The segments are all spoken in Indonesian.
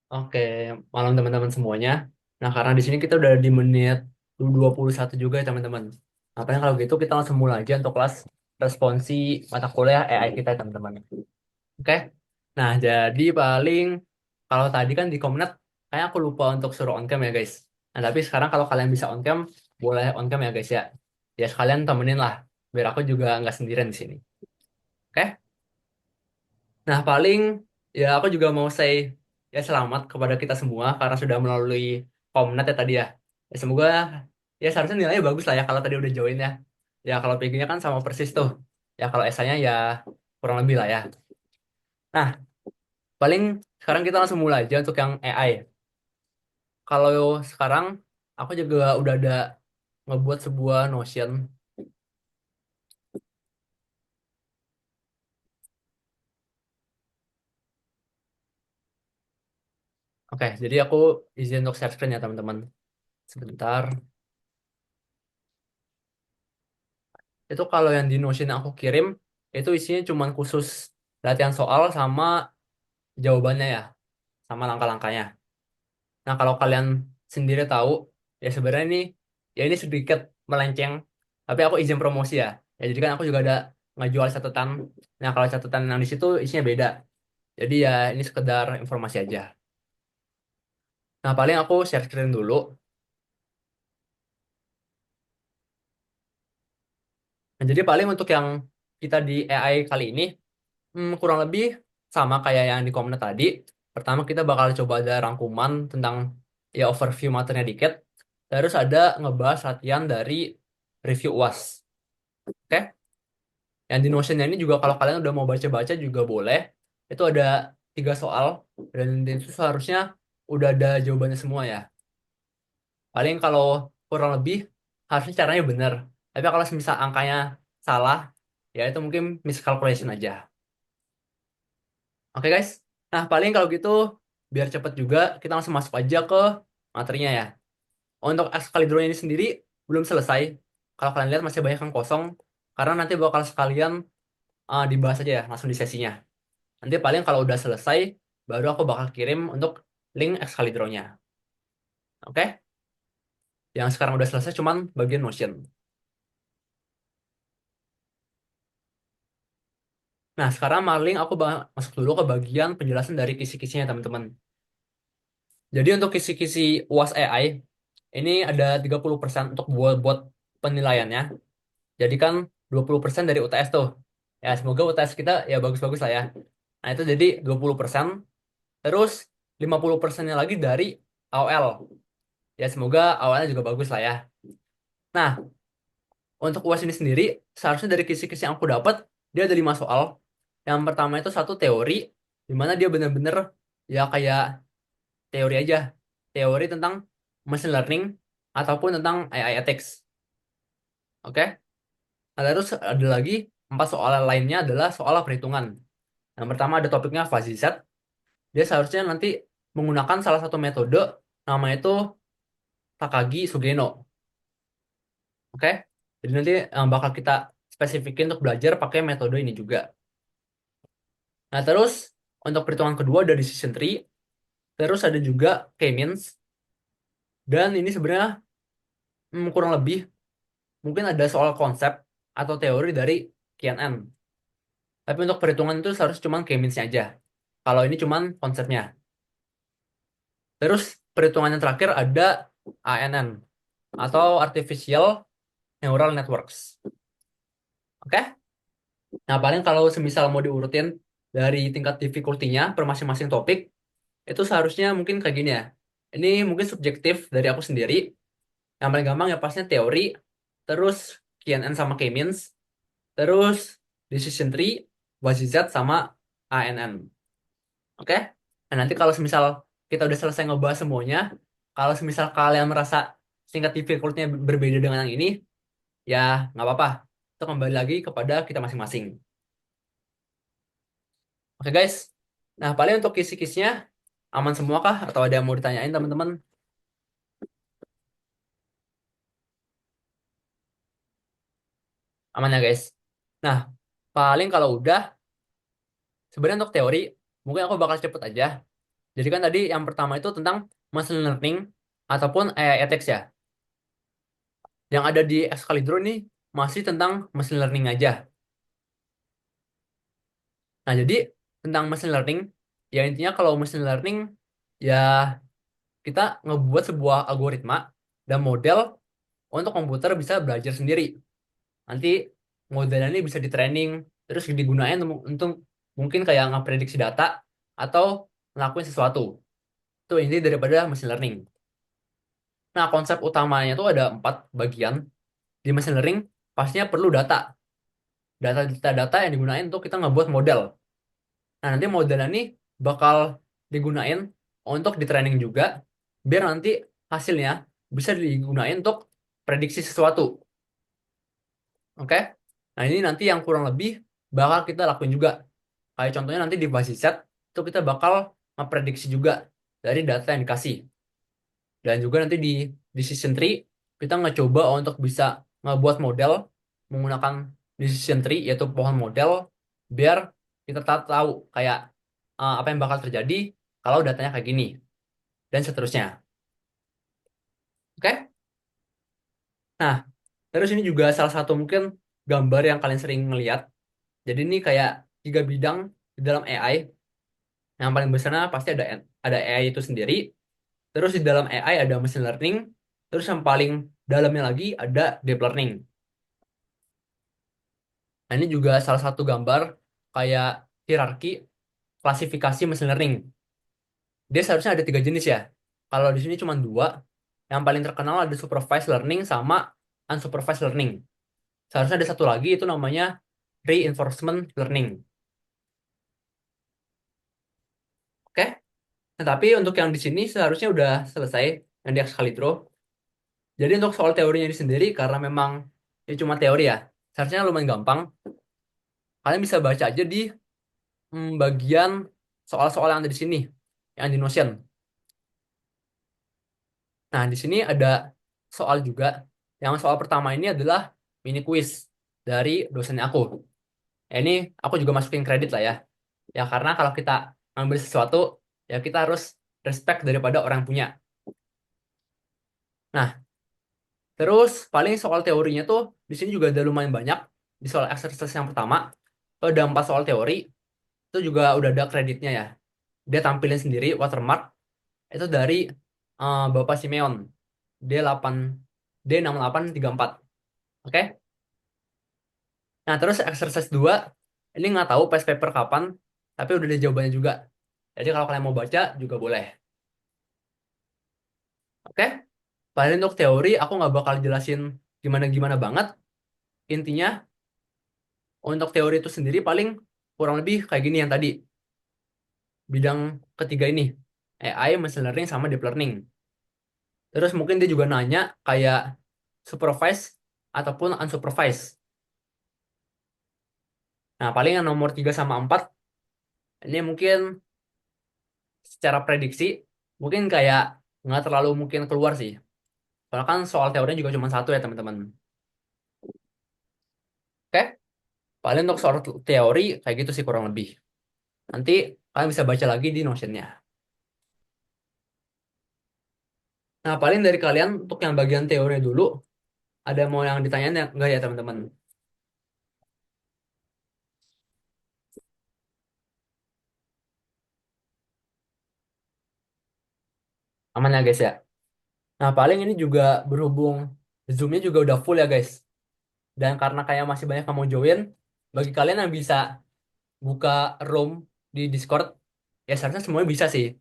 Oke, malam teman-teman semuanya. Nah, karena di sini kita udah di menit 21 juga ya teman-teman. Apa kalau gitu kita langsung mulai aja untuk kelas responsi mata kuliah AI kita ya teman-teman. Oke. Nah, jadi paling kalau tadi kan di Komnet kayak aku lupa untuk suruh on cam ya guys. Nah, tapi sekarang kalau kalian bisa on cam, boleh on cam ya guys ya. Ya sekalian temenin lah, biar aku juga nggak sendirian di sini. Oke. Nah, paling ya aku juga mau say ya selamat kepada kita semua karena sudah melalui Komnet ya tadi ya. Ya semoga ya seharusnya nilainya bagus lah ya kalau tadi udah join ya. Ya kalau PG-nya kan sama persis tuh. Ya kalau esainya ya kurang lebih lah ya. Nah, paling sekarang kita langsung mulai aja untuk yang AI. Kalau sekarang aku juga udah ada ngebuat sebuah Notion. Oke, jadi aku izin untuk share screen ya teman-teman. Sebentar. Itu kalau yang di Notion yang aku kirim, itu isinya cuma khusus latihan soal sama jawabannya ya, sama langkah-langkahnya. Nah, kalau kalian sendiri tahu, ya sebenarnya ini, ya ini sedikit melenceng, tapi aku izin promosi ya. Ya, jadi kan aku juga ada ngejual catatan. Nah, kalau catatan yang di situ isinya beda. Jadi ya ini sekedar informasi aja. Nah, paling aku share screen dulu. Nah, jadi paling untuk yang kita di AI kali ini, kurang lebih sama kayak yang di Komnet tadi. Pertama kita bakal coba ada rangkuman tentang ya overview materinya dikit. Terus ada ngebahas latihan dari review UAS. Oke? Yang di Notion ini juga kalau kalian udah mau baca-baca juga boleh. Itu ada 3 soal dan itu seharusnya udah ada jawabannya semua ya. Paling kalau kurang lebih harusnya caranya benar. Tapi kalau misal angkanya salah, ya itu mungkin miscalculation aja. Oke guys. Nah paling kalau gitu biar cepet juga kita langsung masuk aja ke materinya ya. Untuk Excalibur ini sendiri belum selesai. Kalau kalian lihat masih banyak yang kosong karena nanti bakal sekalian dibahas aja ya langsung di sesinya. Nanti paling kalau udah selesai baru aku bakal kirim untuk link Excalibur-nya. Oke? Yang sekarang udah selesai cuman bagian Notion. Nah, sekarang maling aku masuk dulu ke bagian penjelasan dari kisi-kisinya teman-teman. Jadi untuk kisi-kisi UAS AI ini ada 30% untuk buat penilaiannya. Jadi kan 20% dari UTS tuh. Ya, semoga UTS kita ya bagus-bagus lah ya. Nah, itu jadi 20%. Terus 50%-nya lagi dari AOL. Ya, semoga awalnya juga bagus lah ya. Nah, untuk UAS ini sendiri, seharusnya dari kisi-kisi yang aku dapat, dia ada 5 soal. Yang pertama itu satu teori, di mana dia benar-benar ya kayak teori aja. Teori tentang machine learning ataupun tentang AI ethics. Oke? Nah, terus ada lagi 4 soal lainnya adalah soal perhitungan. Yang pertama ada topiknya fuzzy set. Dia seharusnya nanti menggunakan salah satu metode namanya itu Takagi Sugeno. Oke? Jadi nanti bakal kita spesifikin untuk belajar pakai metode ini juga. Nah, terus untuk perhitungan kedua ada decision tree, terus ada juga k-means, dan ini sebenarnya kurang lebih mungkin ada soal konsep atau teori dari KNN. Tapi untuk perhitungan itu seharusnya cuma k-means-nya aja. Kalau ini cuma konsepnya. Terus perhitungan yang terakhir ada ANN atau Artificial Neural Networks. Oke? Nah, paling kalau semisal mau diurutin dari tingkat difficulty-nya per masing-masing topik, itu seharusnya mungkin kayak gini ya. Ini mungkin subjektif dari aku sendiri. Yang paling gampang ya pasnya teori, terus KNN sama K-means, terus decision tree, WASI-Z sama ANN. Oke? Nah, nanti kalau semisal kita udah selesai ngebahas semuanya, kalau semisal kalian merasa tingkat difficulty-nya berbeda dengan yang ini, ya nggak apa-apa. Itu kembali lagi kepada kita masing-masing. Oke guys. Nah, paling untuk kisi-kisinya aman semua kah? Atau ada yang mau ditanyain teman-teman? Aman ya guys. Nah, paling kalau udah, sebenarnya untuk teori, mungkin aku bakal cepet aja. Jadi kan tadi yang pertama itu tentang machine learning ataupun AI ethics ya. Yang ada di Excalibur ini masih tentang machine learning aja. Nah, jadi tentang machine learning, ya intinya kalau machine learning ya kita ngebuat sebuah algoritma dan model untuk komputer bisa belajar sendiri. Nanti modelnya ini bisa di training, terus digunain untuk mungkin kayak ngeprediksi data atau ngelakuin sesuatu. Itu inti daripada machine learning. Nah, konsep utamanya itu ada 4 bagian. Di machine learning, pastinya perlu data. Data-data yang digunain untuk kita ngebuat model. Nah, nanti model ini bakal digunain untuk di training juga, biar nanti hasilnya bisa digunain untuk prediksi sesuatu. Oke? Nah, ini nanti yang kurang lebih bakal kita lakuin juga. Kayak contohnya nanti di basis set, itu kita bakal memprediksi juga dari data yang dikasih. Dan juga nanti di decision tree, kita ngecoba untuk bisa ngebuat model menggunakan decision tree, yaitu pohon model, biar kita tahu kayak apa yang bakal terjadi kalau datanya kayak gini, dan seterusnya. Oke? Nah, terus ini juga salah satu mungkin gambar yang kalian sering ngeliat. Jadi ini kayak 3 bidang di dalam AI. Yang paling besarnya pasti ada AI itu sendiri. Terus di dalam AI ada machine learning. Terus yang paling dalamnya lagi ada deep learning. Nah, ini juga salah satu gambar kayak hierarki klasifikasi machine learning. Dia seharusnya ada 3 jenis ya. Kalau di sini cuma 2. Yang paling terkenal ada supervised learning sama unsupervised learning. Seharusnya ada satu lagi itu namanya reinforcement learning. Oke? Nah, tapi untuk yang di sini seharusnya udah selesai yang di Excalibur. Jadi untuk soal teorinya ini sendiri karena memang ini cuma teori ya. Seharusnya lumayan gampang. Kalian bisa baca aja di bagian soal-soal yang ada di sini, yang di Notion. Nah, di sini ada soal juga. Yang soal pertama ini adalah mini quiz dari dosen aku. Ini aku juga masukin kredit lah ya. Ya karena kalau kita ngambil sesuatu, ya kita harus respect daripada orang yang punya. Nah, terus paling soal teorinya tuh di sini juga ada lumayan banyak. Di soal exercise yang pertama, itu ada 4 soal teori, itu juga udah ada kreditnya ya. Dia tampilin sendiri watermark, itu dari Bapak Simeon. D8, D6834. Oke? Nah, terus exercise 2 ini nggak tahu paste paper kapan, tapi udah ada jawabannya juga. Jadi kalau kalian mau baca juga boleh. Oke? Paling untuk teori, aku nggak bakal jelasin gimana-gimana banget. Intinya, untuk teori itu sendiri paling kurang lebih kayak gini yang tadi. Bidang ketiga ini. AI, machine learning, sama deep learning. Terus mungkin dia juga nanya kayak supervised ataupun unsupervised. Nah, paling yang nomor 3 sama 4, ini mungkin secara prediksi, mungkin kayak nggak terlalu mungkin keluar sih. Soalnya kan soal teorinya juga cuma satu ya teman-teman. Oke, paling untuk soal teori kayak gitu sih kurang lebih. Nanti kalian bisa baca lagi di Notion-nya. Nah, paling dari kalian untuk yang bagian teori dulu, ada mau yang ditanyain ya enggak ya teman-teman? Aman ya guys ya? Nah, paling ini juga berhubung Zoom-nya juga udah full ya guys. Dan karena kayak masih banyak yang mau join, bagi kalian yang bisa buka room di Discord, ya seharusnya semuanya bisa sih.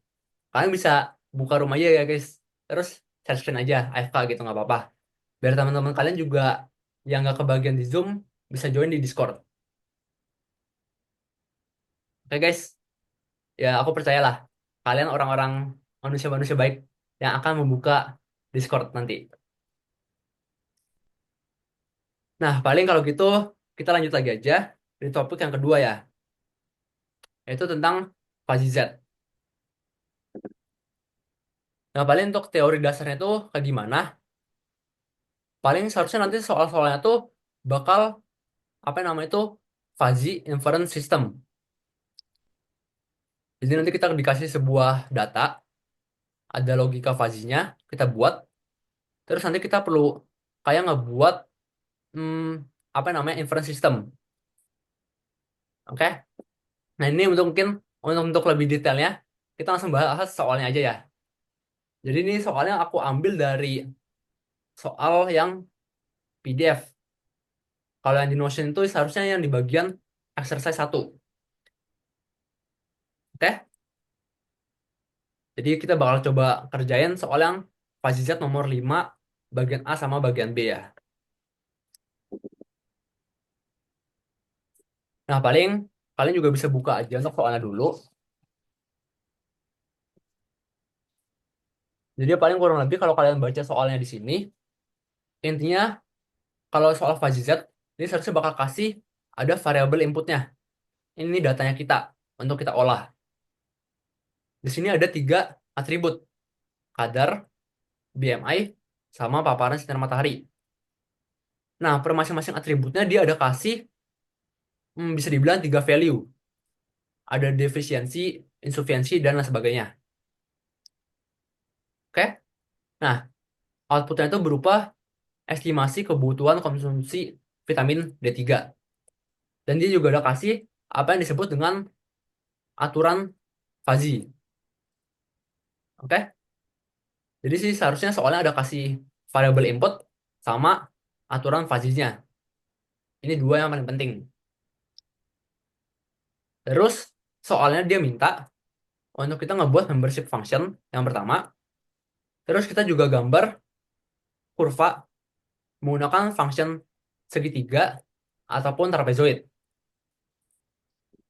Kalian bisa buka room aja ya guys. Terus share screen aja, AFK gitu nggak apa-apa. Biar teman-teman kalian juga yang nggak kebagian di Zoom bisa join di Discord. Oke guys, ya aku percayalah kalian orang-orang manusia-manusia baik yang akan membuka Discord nanti. Nah, paling kalau gitu kita lanjut lagi aja di topik yang kedua ya, yaitu tentang fuzzy Z. Nah, paling untuk teori dasarnya itu kayak gimana? Paling seharusnya nanti soal-soalnya tuh bakal apa namanya itu fuzzy inference system. Jadi nanti kita dikasih sebuah data, ada logika fuzzy-nya, kita buat, terus nanti kita perlu kayak ngebuat hmm, apa namanya inference system. Oke. Nah, ini untuk mungkin untuk lebih detailnya kita langsung bahas soalnya aja ya. Jadi ini soalnya aku ambil dari soal yang PDF. Kalau yang di Notion itu seharusnya yang di bagian exercise 1. Oke? Jadi kita bakal coba kerjain soal yang fuzzy Z nomor 5 bagian A sama bagian B ya. Nah, paling kalian juga bisa buka aja untuk soalnya dulu. Jadi paling kurang lebih kalau kalian baca soalnya di sini, intinya kalau soal fuzzy Z, ini seharusnya bakal kasih ada variabel inputnya. Ini datanya kita untuk kita olah. Di sini ada 3 atribut, kadar, BMI, sama paparan sinar matahari. Nah, per masing-masing atributnya dia ada kasih, bisa dibilang 3 value. Ada defisiensi, insufisiensi, dan lain sebagainya. Oke? Nah, outputnya itu berupa estimasi kebutuhan konsumsi vitamin D3. Dan dia juga ada kasih apa yang disebut dengan aturan fuzzy. Oke? Jadi sih seharusnya soalnya ada kasih variable input sama aturan fuzzy-nya. Ini dua yang paling penting. Terus soalnya dia minta untuk kita ngebuat membership function yang pertama. Terus kita juga gambar kurva menggunakan function segitiga ataupun trapezoid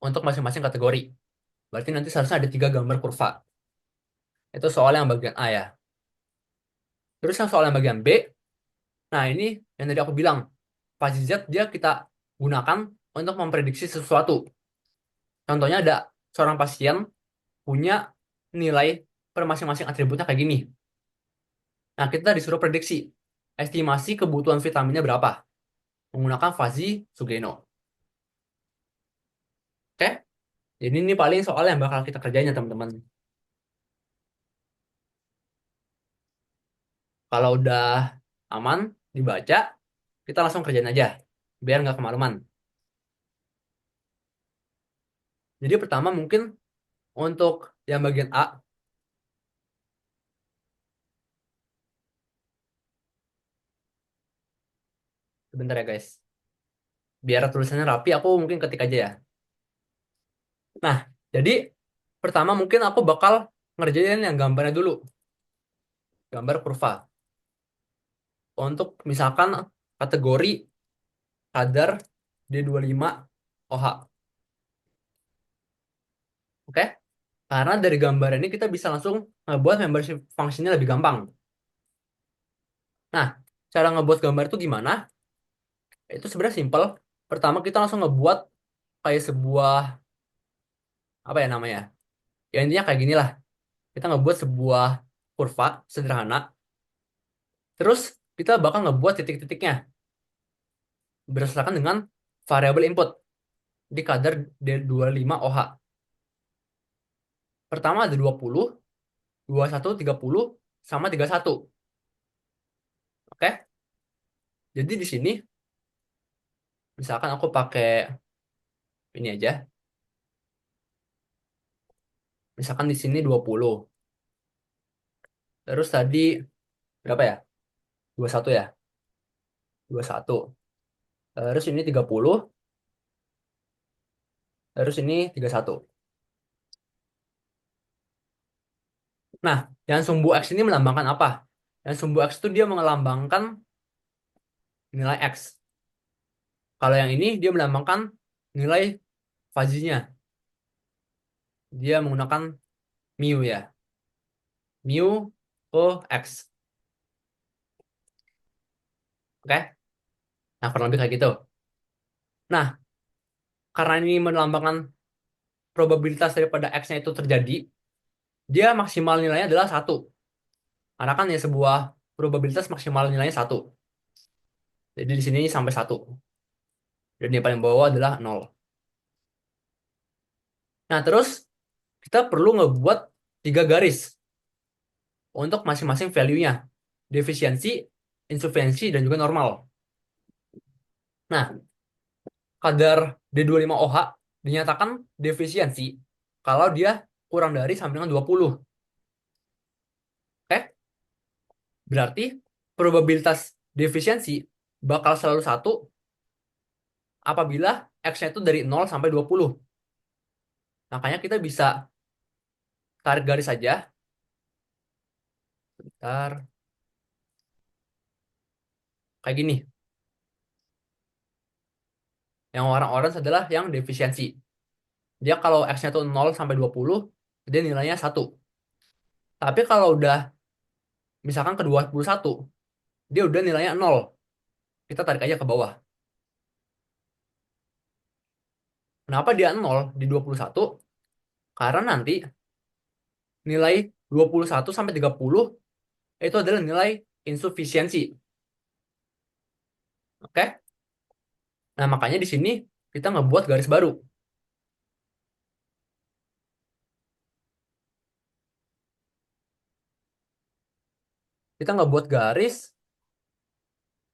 untuk masing-masing kategori. Berarti nanti seharusnya ada 3 gambar kurva. Itu soal yang bagian A ya. Terus yang soal yang bagian B, nah ini yang tadi aku bilang, fuzzy Z dia kita gunakan untuk memprediksi sesuatu. Contohnya ada seorang pasien punya nilai per masing-masing atributnya kayak gini. Nah, kita disuruh prediksi estimasi kebutuhan vitaminnya berapa menggunakan fuzzy Sugeno. Oke? Jadi ini paling soal yang bakal kita kerjain ya teman-teman. Kalau udah aman dibaca, kita langsung kerjain aja biar nggak kemalaman. Jadi pertama mungkin untuk yang bagian A, sebentar ya guys. Biar tulisannya rapi, aku mungkin ketik aja ya. Nah, jadi pertama mungkin aku bakal ngerjain yang gambarnya dulu, gambar kurva. Untuk misalkan kategori kadar D25 OH. Oke? Karena dari gambar ini kita bisa langsung ngebuat membership fungsinya lebih gampang. Nah, cara ngebuat gambar itu gimana? Itu sebenarnya simple. Pertama kita langsung ngebuat kayak sebuah apa ya namanya? Ya intinya kayak gini lah. Kita ngebuat sebuah kurva sederhana. Terus kita bakal ngebuat titik-titiknya berdasarkan dengan variabel input di kadar D25 OH. Pertama ada 20, 21, 30, sama 31. Oke? Jadi di sini misalkan aku pakai ini aja. Misalkan di sini 20. Terus tadi berapa ya? 21 ya? 21. Terus ini 30. Terus ini 31. Nah, yang sumbu X ini melambangkan apa? Yang sumbu X itu dia melambangkan nilai X. Kalau yang ini dia melambangkan nilai fuzzy-nya. Dia menggunakan mu ya. Mu ke X. Oke? Nah, kurang lebih kayak gitu. Nah, karena ini melambangkan probabilitas daripada X-nya itu terjadi, dia maksimal nilainya adalah 1. Karena kan ya sebuah probabilitas maksimal nilainya 1. Jadi di sini sampai 1. Dan yang paling bawah adalah 0. Nah, terus kita perlu ngebuat 3 garis untuk masing-masing value-nya. Defisiensi, insufisiensi, dan juga normal. Nah, kadar D25OH dinyatakan defisiensi kalau dia kurang dari sampingan 20. Oke? Berarti probabilitas defisiensi bakal selalu 1 apabila X-nya itu dari 0 sampai 20. Makanya kita bisa tarik garis saja. Bentar. Kayak gini. Yang warna orange adalah yang defisiensi. Dia kalau X-nya itu 0 sampai 20, dia nilainya 1. Tapi kalau udah misalkan ke 21, dia udah nilainya 0. Kita tarik aja ke bawah. Kenapa dia 0 di 21? Karena nanti nilai 21 sampai 30 itu adalah nilai insufisiensi. Oke? Nah, makanya di sini kita ngebuat garis baru. Kita ngebuat garis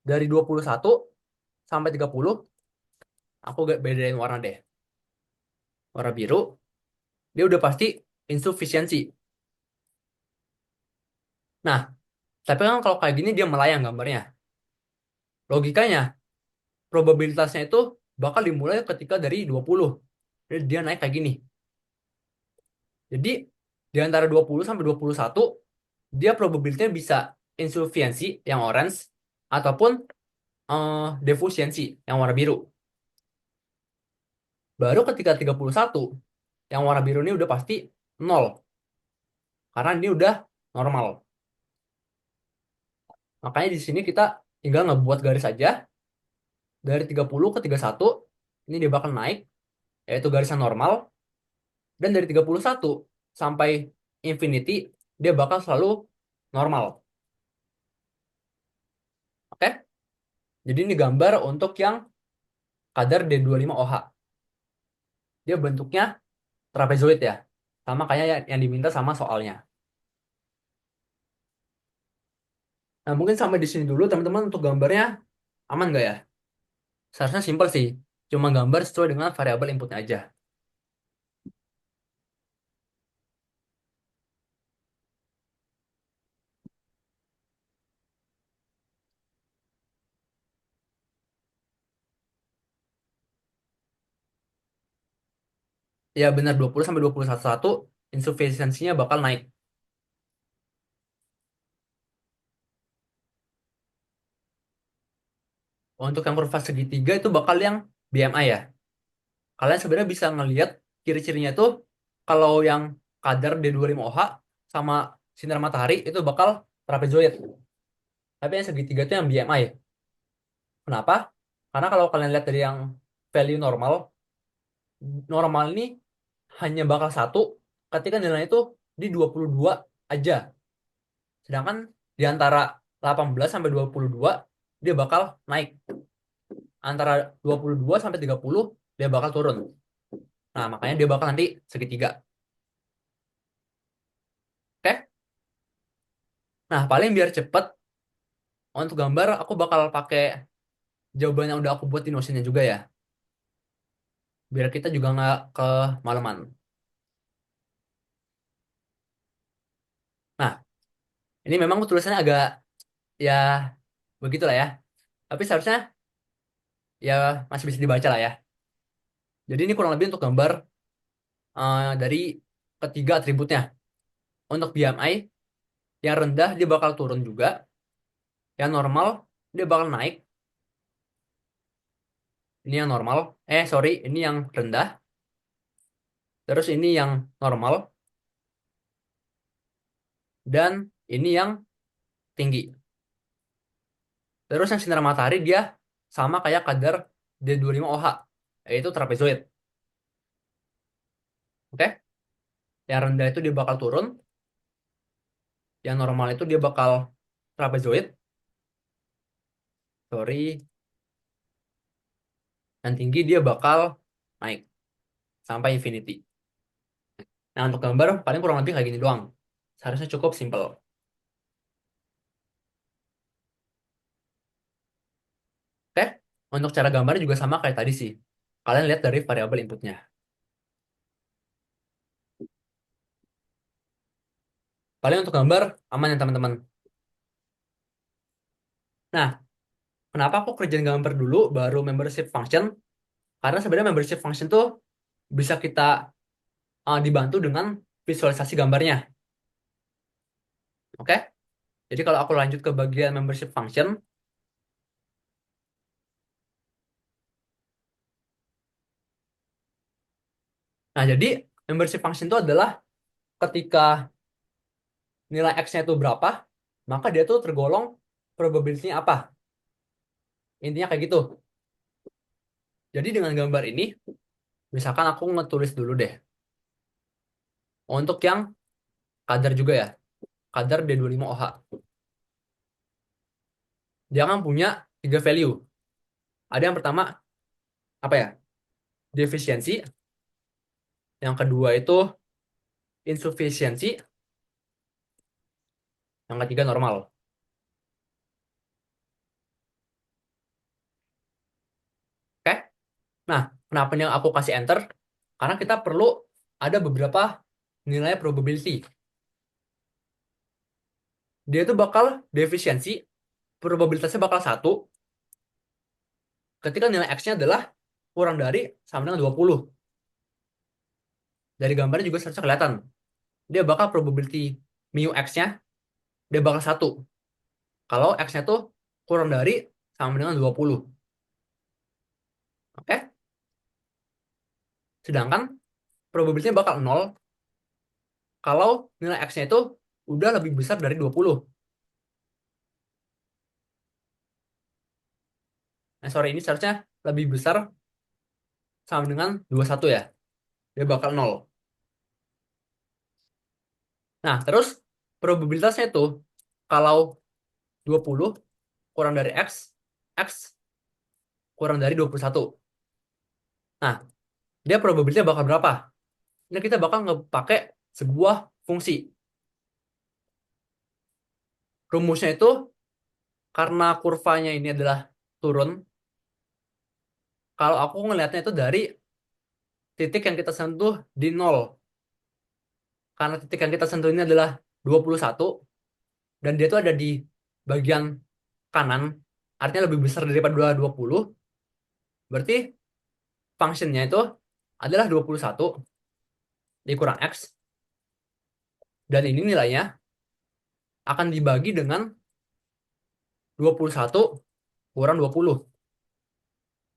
dari 21 sampai 30. Aku gak bedain warna deh. Warna biru, dia udah pasti insufisiensi. Nah, tapi kan kalau kayak gini dia melayang gambarnya. Logikanya, probabilitasnya itu bakal dimulai ketika dari 20. Jadi dia naik kayak gini. Jadi di antara 20 sampai 21, dia probabilitasnya bisa insufisiensi yang orange ataupun defusiensi yang warna biru. Baru ketika 31, yang warna biru ini udah pasti 0 karena ini udah normal. Makanya di sini kita tinggal ngebuat garis aja dari 30 ke 31, ini dia bakal naik yaitu garisan normal, dan dari 31 sampai infinity dia bakal selalu normal. Oke? Jadi ini gambar untuk yang kadar D25OH. Dia bentuknya trapezoid ya. Sama kayak yang diminta sama soalnya. Nah, mungkin sampai di sini dulu teman-teman untuk gambarnya aman nggak ya? Seharusnya simpel sih. Cuma gambar sesuai dengan variabel inputnya aja. Ya benar 20 sampai 21 insufisiensinya bakal naik. Untuk yang kurva segitiga itu bakal yang BMI ya. Kalian sebenarnya bisa ngelihat ciri-cirinya tuh kalau yang kadar D25OH sama sinar matahari itu bakal trapezoid. Tapi yang segitiga itu yang BMI. Kenapa? Karena kalau kalian lihat dari yang value normal, normal ini hanya bakal 1 ketika nilainya itu di 22 aja. Sedangkan di antara 18 sampai 22 dia bakal naik. Antara 22 sampai 30 dia bakal turun. Nah, makanya dia bakal nanti segitiga. Oke? Nah, paling biar cepet untuk gambar aku bakal pakai jawaban yang udah aku buat di Notion-nya juga ya. Biar kita juga nggak kemalaman. Nah, ini memang tulisannya agak ya begitulah ya. Tapi seharusnya ya masih bisa dibaca lah ya. Jadi ini kurang lebih untuk gambar dari ketiga atributnya. Untuk BMI, yang rendah dia bakal turun juga. Yang normal dia bakal naik. Ini yang normal. Sorry, ini yang rendah. Terus ini yang normal. Dan ini yang tinggi. Terus yang sinar matahari dia sama kayak kadar D25OH, yaitu trapezoid. Oke? Yang rendah itu dia bakal turun. Yang normal itu dia bakal trapezoid. Sorry. Yang tinggi dia bakal naik sampai infinity. Nah, untuk gambar paling kurang lebih kayak gini doang. Seharusnya cukup simple. Oke, untuk cara gambar juga sama kayak tadi sih. Kalian lihat dari variabel inputnya. Paling untuk gambar aman ya teman-teman. Nah, kenapa aku kerjain gambar dulu baru membership function? Karena sebenarnya membership function tuh bisa kita dibantu dengan visualisasi gambarnya. Oke? Jadi kalau aku lanjut ke bagian membership function, nah jadi membership function itu adalah ketika nilai X-nya itu berapa, maka dia tuh tergolong probability-nya apa. Intinya kayak gitu. Jadi dengan gambar ini, misalkan aku ngetulis dulu deh. Untuk yang kadar juga ya, kadar D25OH. Dia kan punya tiga value. Ada yang pertama, apa ya? Defisiensi. Yang kedua itu insufficiency. Yang ketiga normal. Oke? Nah, kenapa yang aku kasih enter? Karena kita perlu ada beberapa nilai probability. Dia itu bakal defisiensi, probabilitasnya bakal satu ketika nilai X-nya adalah kurang dari sama dengan 20. Dari gambarnya juga seharusnya kelihatan. Dia bakal probability mu X-nya, dia bakal satu. Kalau X-nya tuh kurang dari sama dengan 20. Oke? Sedangkan probabilitasnya bakal nol kalau nilai X-nya itu udah lebih besar dari 20. Nah, sorry, ini seharusnya lebih besar sama dengan 21 ya. Dia bakal nol. Nah, terus probabilitasnya itu kalau 20 kurang dari X, X kurang dari 21. Nah, dia probabilitasnya bakal berapa? Ini kita bakal ngepakai sebuah fungsi. Rumusnya itu karena kurvanya ini adalah turun, kalau aku ngelihatnya itu dari titik yang kita sentuh di nol. Karena titik yang kita sentuh ini adalah 21 dan dia itu ada di bagian kanan, artinya lebih besar daripada 20, berarti fungsinya itu adalah 21 dikurang X, dan ini nilainya akan dibagi dengan 21 kurang 20,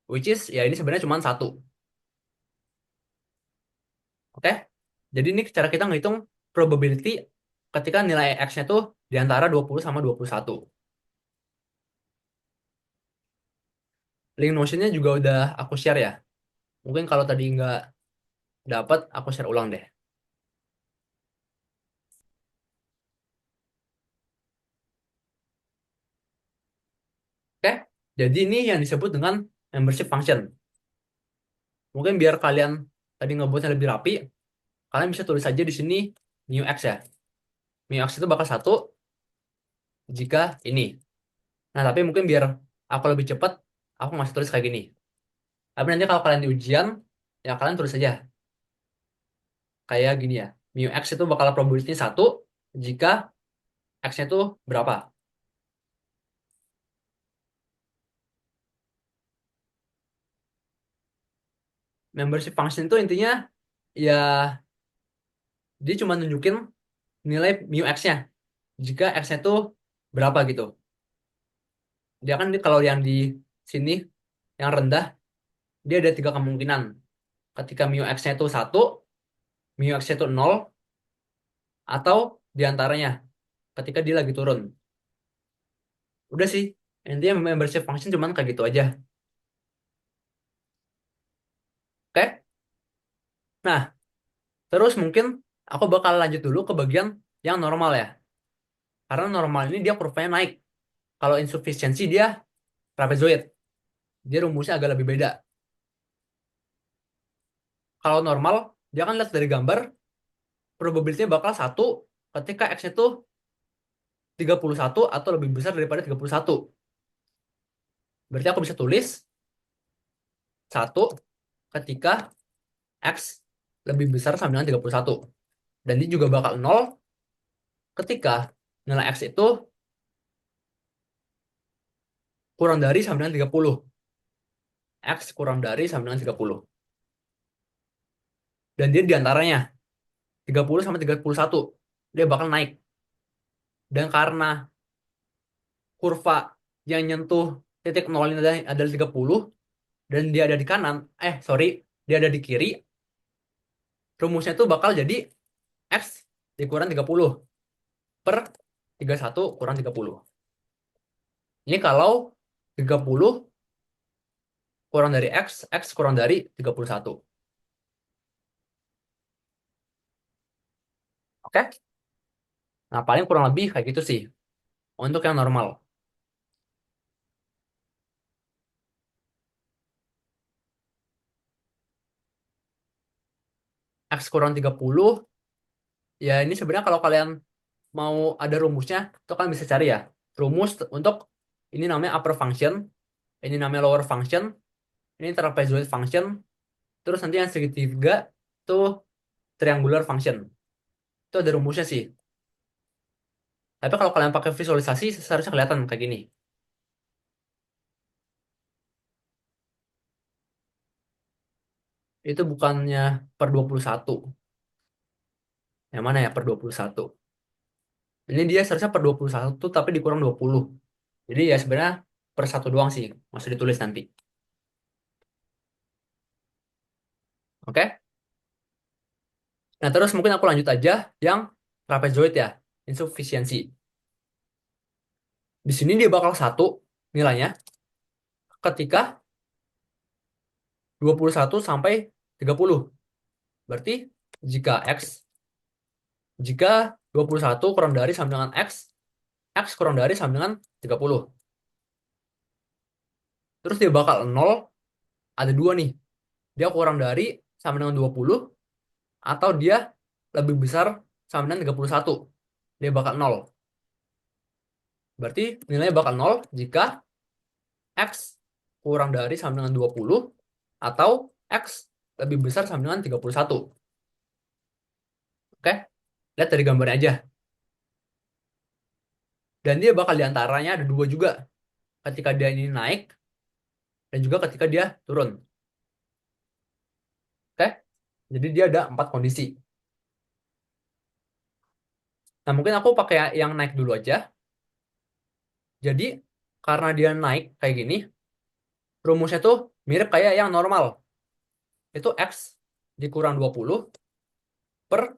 which is ya ini sebenarnya cuma satu. Oke? Jadi ini cara kita ngitung probability ketika nilai X-nya tuh di antara 20 sama 21. Link Notion-nya juga udah aku share ya. Mungkin kalau tadi nggak dapat, aku share ulang deh. Oke? Jadi ini yang disebut dengan membership function. Mungkin biar kalian tadi ngebuatnya lebih rapi, kalian bisa tulis aja di sini mu X ya. Mu X itu bakal satu jika ini. Nah, tapi mungkin biar aku lebih cepat, aku masih tulis kayak gini. Tapi nanti kalau kalian di ujian, ya kalian tulis aja kayak gini ya. Mu X itu bakal probability satu jika X-nya itu berapa. Membership function itu intinya ya dia cuma nunjukin nilai mu X-nya. Jika X-nya itu berapa gitu. Dia kan kalau yang di sini, yang rendah, dia ada tiga kemungkinan. Ketika mu X-nya itu satu, mu X-nya itu nol, atau diantaranya ketika dia lagi turun. Udah sih, intinya membership function cuman kayak gitu aja. Oke? Nah, terus mungkin aku bakal lanjut dulu ke bagian yang normal ya. Karena normal ini dia kurvanya naik. Kalau insufficiency dia trapezoid. Dia rumusnya agak lebih beda. Kalau normal, dia kan lihat dari gambar, probability bakal satu ketika X itu 31 atau lebih besar daripada 31. Berarti aku bisa tulis satu ketika X lebih besar sama dengan 31. Dan ini juga bakal nol ketika nilai X itu kurang dari sama dengan 30. X kurang dari sama dengan 30. Dan dia diantaranya 30 sama 31. Dia bakal naik. Dan karena kurva yang nyentuh titik nol ini adalah 30, dan dia ada di kanan, sorry, dia ada di kiri, rumusnya itu bakal jadi X dikurang 30 per 31 kurang 30. Ini kalau 30 kurang dari X kurang dari 31. Oke? Nah, paling kurang lebih kayak gitu sih untuk yang normal. X kurang 30, ya ini sebenarnya kalau kalian mau ada rumusnya, itu kalian bisa cari ya. Rumus untuk ini namanya upper function, ini namanya lower function, ini trapezoid function, terus nanti yang segitiga itu triangular function. Itu ada rumusnya sih. Tapi kalau kalian pakai visualisasi, seharusnya kelihatan kayak gini. Itu bukannya per 21. Yang mana ya per 21? Ini dia seharusnya per 21 tapi dikurang 20. Jadi ya sebenarnya per satu doang sih. Masih ditulis nanti. Oke? Nah terus mungkin aku lanjut aja yang trapezoid ya. Insufisiensi. Di sini dia bakal satu nilainya ketika 21 sampai 30. Berarti jika jika 21 kurang dari sama dengan X kurang dari sama dengan 30. Terus dia bakal nol, ada dua nih. Dia kurang dari sama dengan 20 atau dia lebih besar sama dengan 31. Dia bakal nol. Berarti nilainya bakal nol jika X kurang dari sama dengan 20 atau X lebih besar sama dengan 31. Oke? Lihat dari gambarnya aja. Dan dia bakal diantaranya ada dua juga. Ketika dia ini naik dan juga ketika dia turun. Oke? Jadi dia ada empat kondisi. Nah, mungkin aku pakai yang naik dulu aja. Jadi, karena dia naik kayak gini, rumusnya tuh mirip kayak yang normal. Itu X dikurang 20 per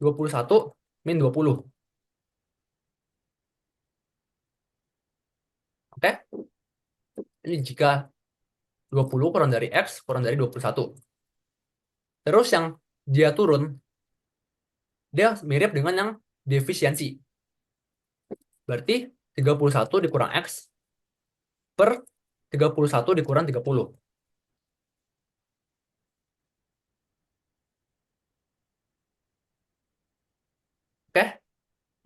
21 min 20. Oke? Ini jika 20 kurang dari X kurang dari 21. Terus yang dia turun, dia mirip dengan yang defisiensi. Berarti 31 dikurang X per 31 dikurang 30. Oke?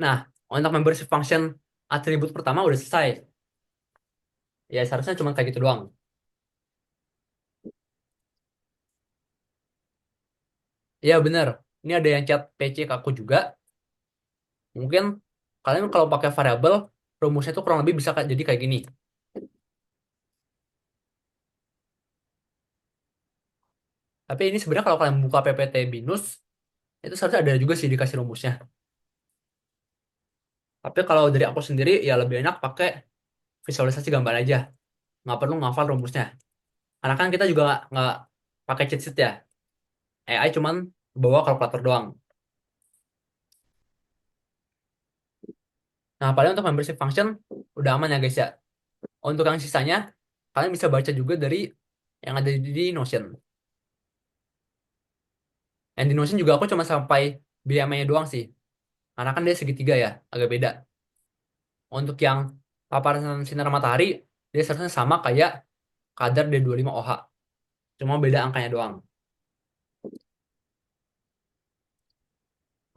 Nah, untuk membership function atribut pertama udah selesai. Ya, seharusnya cuma kayak gitu doang. Ya, bener. Ini ada yang chat PC ke aku juga. Mungkin kalian kalau pakai variabel, rumusnya tuh kurang lebih bisa jadi kayak gini. Tapi ini sebenarnya kalau kalian buka PPT Binus, itu seharusnya ada juga sih dikasih rumusnya. Tapi kalau dari aku sendiri, ya lebih enak pakai visualisasi gambar aja. Nggak perlu ngafal rumusnya. Karena kan kita juga nggak pakai cheat sheet ya. AI cuman bawa kalkulator doang. Nah, paling untuk membership function udah aman ya guys ya. Untuk yang sisanya, kalian bisa baca juga dari yang ada di Notion. Yang di Notion juga aku cuma sampai BMI-nya doang sih. Karena kan dia segitiga ya, agak beda. Untuk yang paparan sinar matahari, dia seharusnya sama kayak kadar D25 OH. Cuma beda angkanya doang.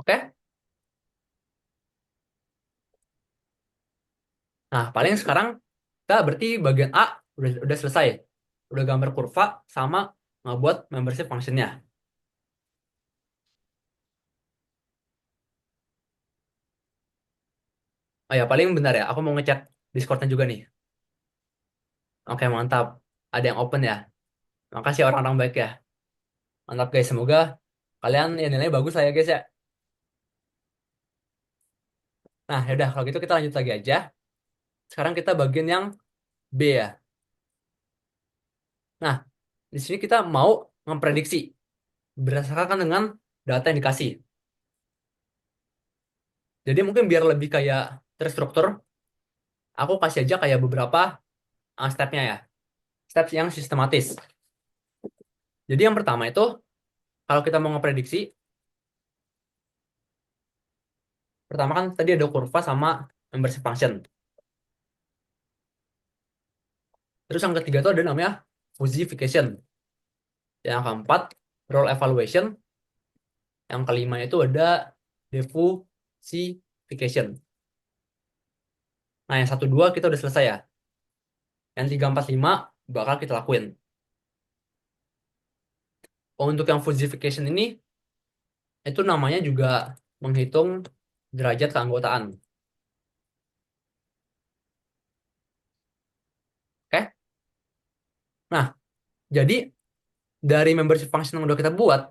Oke? Nah, paling sekarang kita berarti bagian A udah selesai. Udah gambar kurva sama ngebuat membership functionnya. Oh ya, paling bentar ya. Aku mau ngecek Discord-nya juga nih. Oke, mantap. Ada yang open ya. Makasih orang-orang baik ya. Mantap guys. Semoga kalian ya nilainya bagus lah ya guys ya. Nah, yaudah kalau gitu kita lanjut lagi aja. Sekarang kita bagian yang B ya. Nah, di sini kita mau memprediksi berdasarkan dengan data yang dikasih. Jadi mungkin biar lebih kayak terstruktur, aku kasih aja kayak beberapa stepnya ya. Step yang sistematis. Jadi yang pertama itu, kalau kita mau ngeprediksi, pertama kan tadi ada kurva sama membership function. Terus yang ketiga itu ada namanya Fujification. Yang keempat, role evaluation. Yang kelima itu ada diffusification. Nah, yang satu dua kita udah selesai ya. Yang tiga empat lima bakal kita lakuin. Oh, untuk yang Fujification ini, itu namanya juga menghitung derajat keanggotaan. Oke? Nah, jadi dari membership function yang udah kita buat,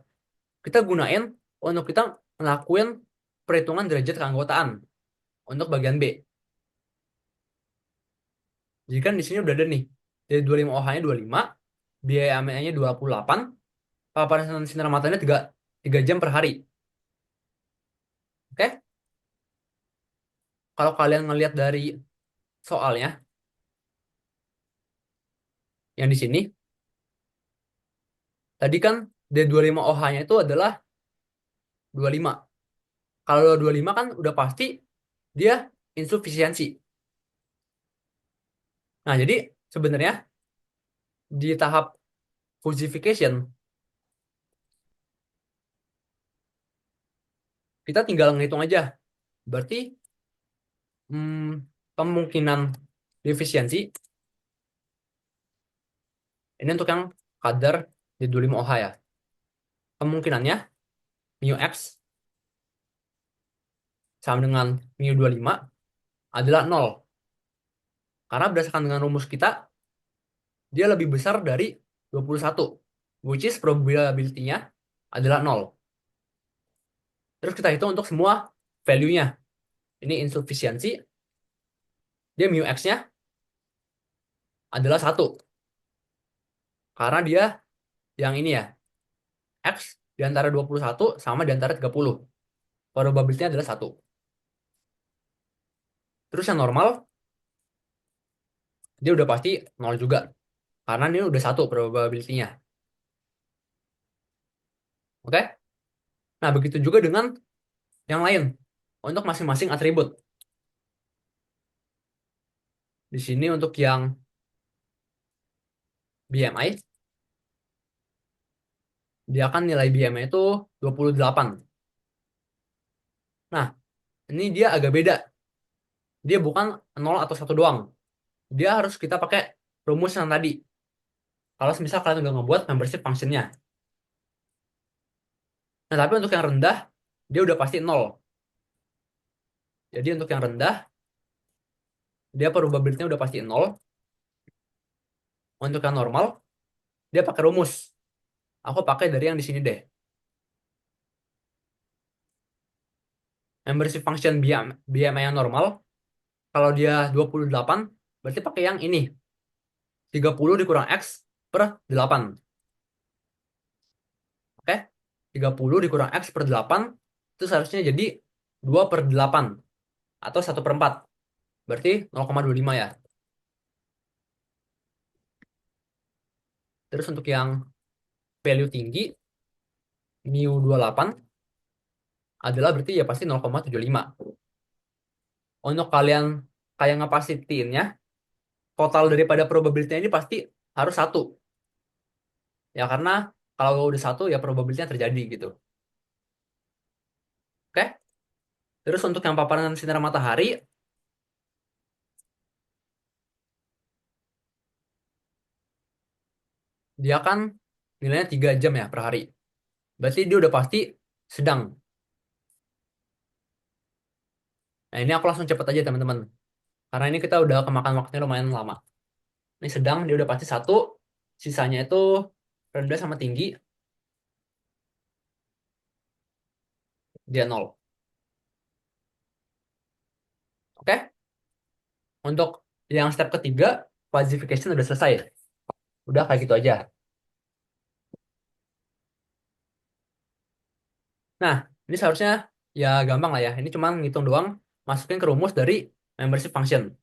kita gunain untuk kita ngelakuin perhitungan derajat keanggotaan untuk bagian B. Jadi kan di sini udah ada nih, dari 25 OH-nya 25, biaya AME-nya 28, paparan sinar matanya 3 jam per hari. Oke? Kalau kalian ngelihat dari soalnya, yang di sini, tadi kan dari 25 OH-nya itu adalah 25. Kalau 25 kan udah pasti dia insufisiensi. Nah, jadi sebenarnya di tahap fusification, kita tinggal ngitung aja. Berarti kemungkinan defisiensi, ini untuk yang kadar di 25 OH ya. Kemungkinannya mu X sama dengan mu 25 adalah 0. Karena berdasarkan dengan rumus kita, dia lebih besar dari 21. Which is probability-nya adalah 0. Terus kita hitung untuk semua value-nya. Ini insufisiensi, dia mu X-nya adalah 1. Karena dia yang ini ya, X di antara 21 sama di antara 30. Probability-nya adalah 1. Terus yang normal, dia udah pasti 0 juga. Karena ini udah 1 probability-nya. Oke? Nah, begitu juga dengan yang lain. Untuk masing-masing atribut. Di sini untuk yang BMI, dia akan nilai BMI itu 28. Nah, ini dia agak beda. Dia bukan 0 atau 1 doang. Dia harus kita pakai rumus yang tadi. Kalau misal kalian udah ngebuat membership function-nya. Nah, tapi untuk yang rendah, dia udah pasti 0. Jadi untuk yang rendah, dia probability-nya udah pasti 0. Untuk yang normal, dia pakai rumus. Aku pakai dari yang di sini deh. Membership function BMI yang normal, kalau dia 28, berarti pakai yang ini. 30 dikurang X per 8. Oke? 30 dikurang X per 8, itu seharusnya jadi 2 per 8. Atau 1 per 4. Berarti 0,25 ya. Terus untuk yang value tinggi, mu 28 adalah berarti ya pasti 0,75. Untuk kalian kayak ngepasitiinnya, total daripada probability ini pasti harus 1. Ya karena kalau udah 1 ya probability-nya terjadi gitu. Oke? Terus untuk yang paparan sinar matahari, dia kan nilainya 3 jam ya per hari. Berarti dia udah pasti sedang. Nah, ini aku langsung cepet aja teman-teman. Karena ini kita udah kemakan waktunya lumayan lama. Ini sedang, dia udah pasti satu. Sisanya itu rendah sama tinggi, dia nol. Oke? Untuk yang step ketiga, classification udah selesai. Udah kayak gitu aja. Nah, ini seharusnya ya gampang lah ya. Ini cuma ngitung doang, masukin ke rumus dari membership function.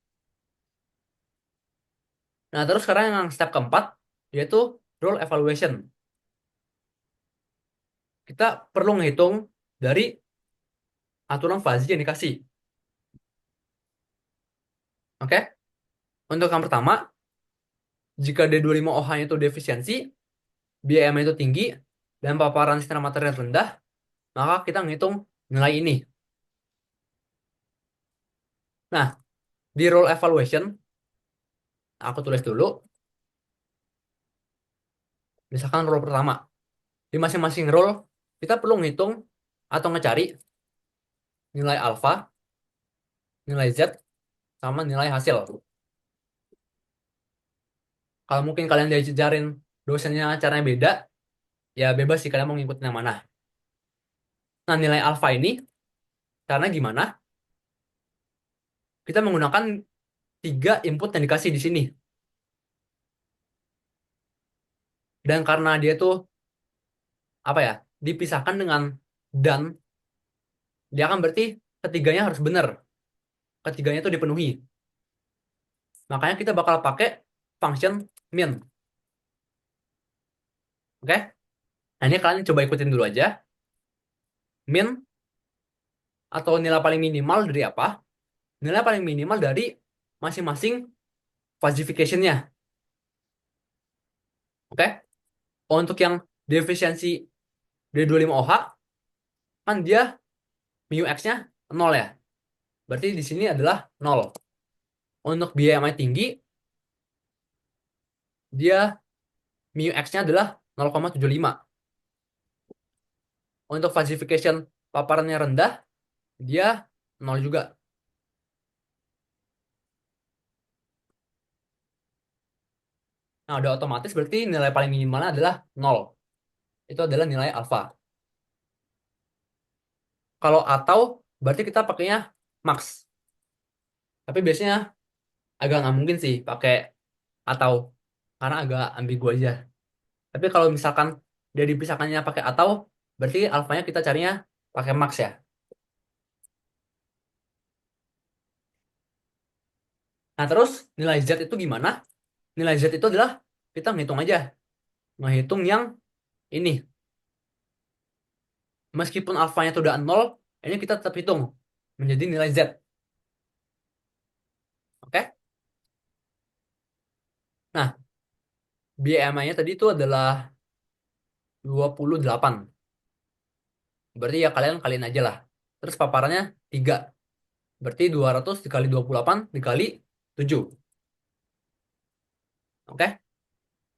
Nah, terus sekarang yang step keempat, yaitu role evaluation. Kita perlu ngitung dari aturan fuzzy yang dikasih. Oke? Untuk yang pertama, jika D25OH itu defisiensi, BM itu tinggi, dan paparan sinar matahari rendah, maka kita ngitung nilai ini. Nah, di role evaluation, aku tulis dulu, misalkan role pertama. Di masing-masing role, kita perlu ngitung atau ngecari nilai alfa, nilai Z, sama nilai hasil. Kalau mungkin kalian diajarin dosennya caranya beda, ya bebas sih kalian mau ngikutin yang mana. Nah, nilai alfa ini, karena gimana? Kita menggunakan 3 input yang dikasih di sini. Dan karena dia tuh, apa ya, dipisahkan dengan dan, dia kan berarti ketiganya harus benar. Ketiganya itu dipenuhi. Makanya kita bakal pakai function min. Oke? Nah, ini kalian coba ikutin dulu aja. Min atau nilai paling minimal dari apa? Nilai paling minimal dari masing-masing falsification-nya. Oke? Untuk yang defisiensi D25OH, kan dia mu X-nya 0 ya. Berarti di sini adalah 0. Untuk BMI tinggi, dia mu X-nya adalah 0,75. Untuk falsification paparannya rendah, dia 0 juga. Nah, udah otomatis berarti nilai paling minimalnya adalah 0. Itu adalah nilai alfa. Kalau atau, berarti kita pakainya max. Tapi biasanya agak nggak mungkin sih pakai atau. Karena agak ambigu aja. Tapi kalau misalkan dia dipisahkannya pakai atau, berarti alfanya kita carinya pakai max ya. Nah, terus nilai Z itu gimana? Nilai Z itu adalah kita ngitung aja. Ngehitung yang ini. Meskipun alfanya itu udah 0, ini kita tetap hitung menjadi nilai Z. Oke? Nah, BMI-nya tadi itu adalah 28. Berarti ya kalian kalian aja lah. Terus paparannya 3. Berarti 200 dikali 28 dikali 7. Oke?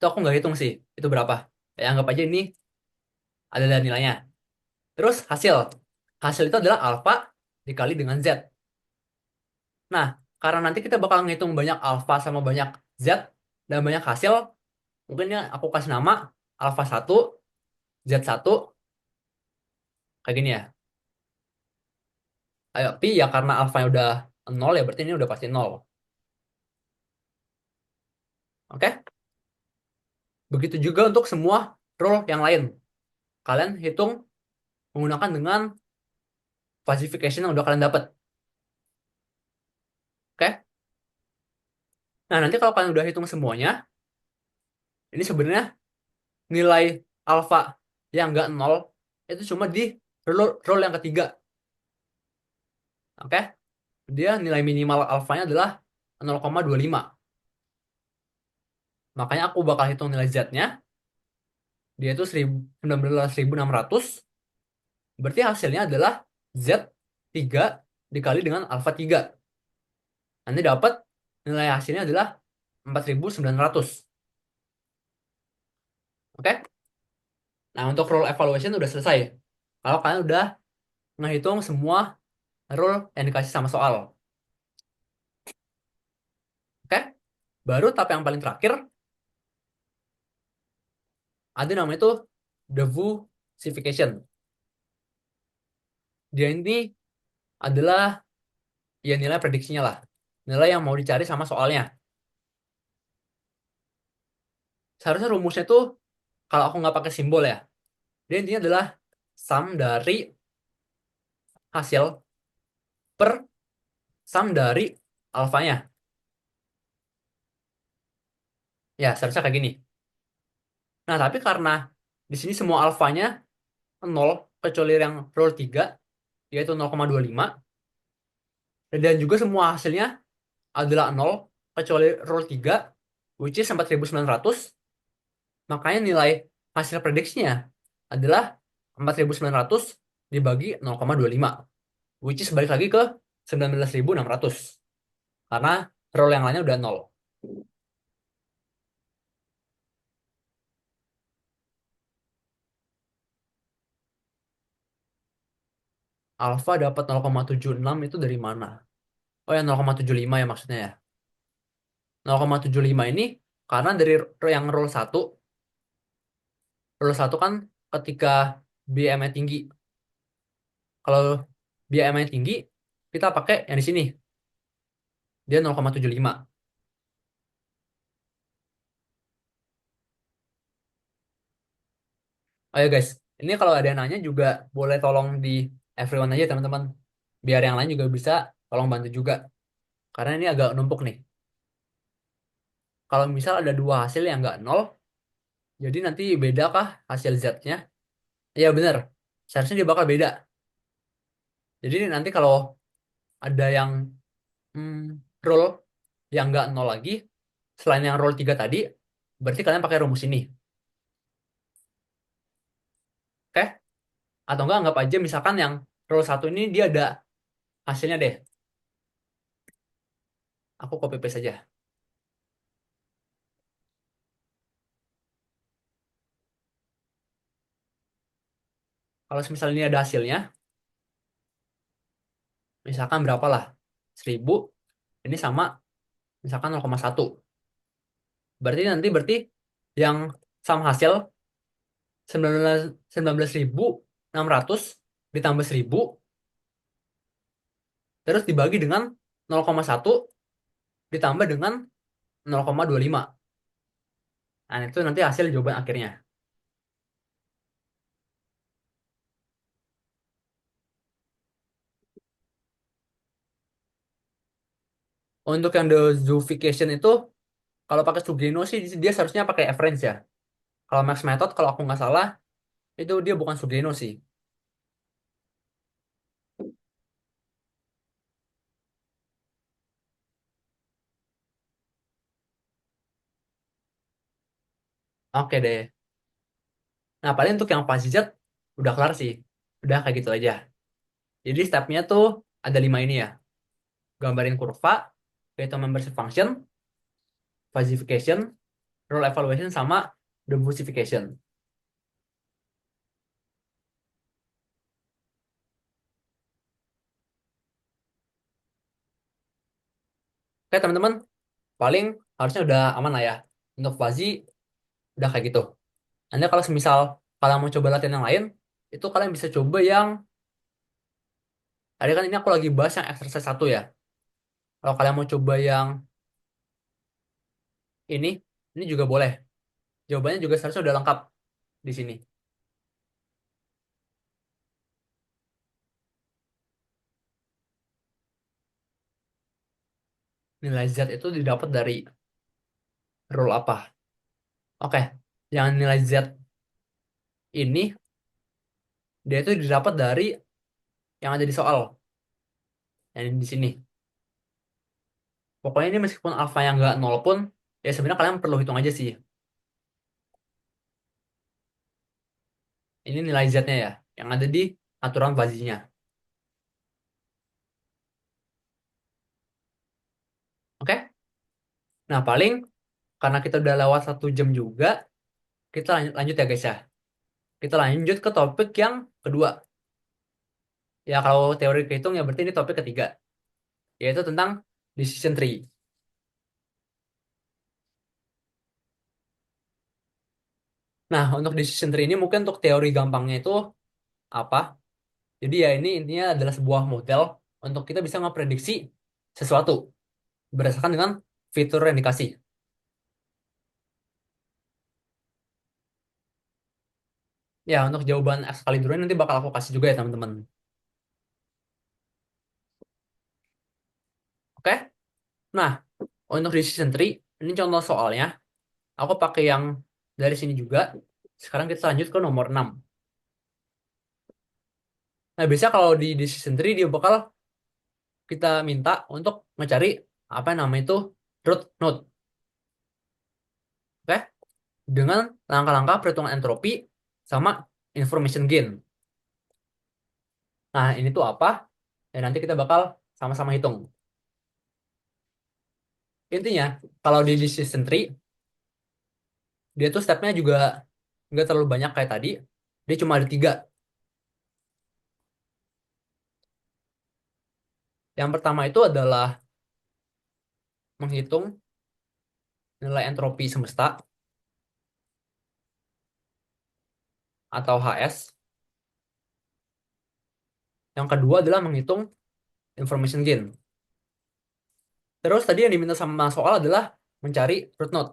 Itu aku nggak hitung sih. Itu berapa. Ya, anggap aja ini adalah nilainya. Terus hasil. Hasil itu adalah alfa dikali dengan Z. Nah, karena nanti kita bakal ngitung banyak alfa sama banyak Z dan banyak hasil, mungkin ya aku kasih nama alfa 1, Z 1, kayak gini ya. Ayo, tapi ya karena alfanya udah 0 ya berarti ini udah pasti 0. Oke? Begitu juga untuk semua role yang lain. Kalian hitung menggunakan dengan falsification yang udah kalian dapat. Oke? Nah, nanti kalau kalian udah hitung semuanya, ini sebenarnya nilai alfa yang nggak 0 itu cuma di role yang ketiga. Oke? Dia nilai minimal alfanya adalah 0,25. Makanya aku bakal hitung nilai Z-nya. Dia itu 19.600. Berarti hasilnya adalah Z 3 dikali dengan alfa 3. Nanti dapat nilai hasilnya adalah 4.900. Oke? Nah, untuk rule evaluation udah selesai. Kalau kalian udah ngehitung semua rule yang dikasih sama soal. Oke? Baru tahap yang paling terakhir, ada namanya itu Devusification. Dia ini adalah ya nilai prediksinya lah. Nilai yang mau dicari sama soalnya. Seharusnya rumusnya tuh, kalau aku nggak pakai simbol ya, dia intinya adalah sum dari hasil per sum dari alfanya. Ya, seharusnya kayak gini. Nah, tapi karena di sini semua alfanya nol kecuali yang row 3 yaitu 0,25, dan juga semua hasilnya adalah nol kecuali row 3 which is 4.900, makanya nilai hasil prediksinya adalah 4.900 dibagi 0,25 which is balik lagi ke 19.600 karena row yang lainnya udah nol. Alpha dapat 0,76 itu dari mana? Oh ya, 0,75 ya maksudnya ya. 0,75 ini karena dari yang roll satu, roll satu kan ketika BM-nya tinggi. Kalau BM-nya tinggi, kita pakai yang di sini. Dia 0,75. Oh ya guys, ini kalau ada yang nanya juga boleh tolong di everyone aja teman-teman. Biar yang lain juga bisa tolong bantu juga. Karena ini agak numpuk nih. Kalau misal ada dua hasil yang nggak nol, jadi nanti beda kah hasil Z-nya? Iya bener, seharusnya dia bakal beda. Jadi nanti kalau ada yang hmm, roll yang nggak nol lagi, selain yang roll 3 tadi, berarti kalian pakai rumus ini. Oke? Atau enggak anggap aja misalkan yang roll satu ini dia ada hasilnya deh. Aku copy paste aja. Kalau misalnya ini ada hasilnya, misalkan berapa lah? 1.000, ini sama misalkan 0,1. Berarti yang sama hasil 19.600 ditambah 1.000 terus dibagi dengan 0,1 ditambah dengan 0,25. Nah, itu nanti hasil jawaban akhirnya. Untuk yang the zoofication itu, kalau pakai Sugeno sih dia seharusnya pakai average ya. Kalau Max Method, kalau aku nggak salah, itu dia bukan Sugeno sih. Oke deh. Nah, paling untuk yang fuzzy Z, udah kelar sih. Udah kayak gitu aja. Jadi stepnya tuh ada 5 ini ya. Gambarin kurva, yaitu membership function, falsification, role evaluation, sama diversification. Oke teman-teman, paling harusnya udah aman lah ya. Untuk fuzzy, udah kayak gitu. Nanti kalau semisal kalian mau coba latihan yang lain, itu kalian bisa coba yang, ada kan ini aku lagi bahas yang exercise satu ya. Kalau kalian mau coba yang ini, ini juga boleh. Jawabannya juga seharusnya udah lengkap di sini. Nilai Z itu didapat dari rule apa? Oke, yang nilai Z ini, dia itu didapat dari yang ada di soal, yang di sini. Pokoknya ini meskipun alfa yang nggak nol pun, ya sebenarnya kalian perlu hitung aja sih. Ini nilai Z-nya ya, yang ada di aturan fuzzy-nya. Nah, paling karena kita udah lewat 1 jam juga, kita lanjut, lanjut ya guys ya. Kita lanjut ke topik yang kedua. Ya kalau teori kehitung ya berarti ini topik ketiga, yaitu tentang decision tree. Nah, untuk decision tree ini mungkin untuk teori gampangnya itu apa? Jadi ya ini intinya adalah sebuah model untuk kita bisa memprediksi sesuatu berdasarkan dengan fitur yang dikasih. Ya, untuk jawaban sekali dulu nanti bakal aku kasih juga ya teman-teman. Oke? Nah, untuk decision tree, ini contoh soalnya. Aku pakai yang dari sini juga. Sekarang kita lanjut ke nomor 6. Nah, biasanya kalau di decision tree dia bakal kita minta untuk mencari apa yang namanya itu root node. Oke? Dengan langkah-langkah perhitungan entropi sama information gain. Nah, ini tuh apa? Dan nanti kita bakal sama-sama hitung. Intinya, kalau di decision tree, dia tuh stepnya juga nggak terlalu banyak kayak tadi. Dia cuma ada 3. Yang pertama itu adalah menghitung nilai entropi semesta atau HS. Yang kedua adalah menghitung information gain. Terus tadi yang diminta sama soal adalah mencari root node.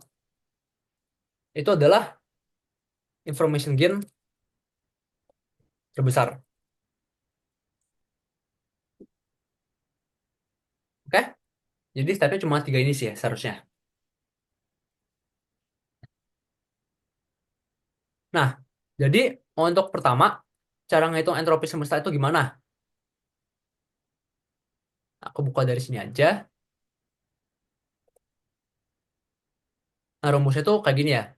Itu adalah information gain terbesar. Oke? Jadi stepnya cuma 3 ini sih ya seharusnya. Nah, jadi untuk pertama, cara ngitung entropi semesta itu gimana? Aku buka dari sini aja. Nah, rumusnya tuh kayak gini ya.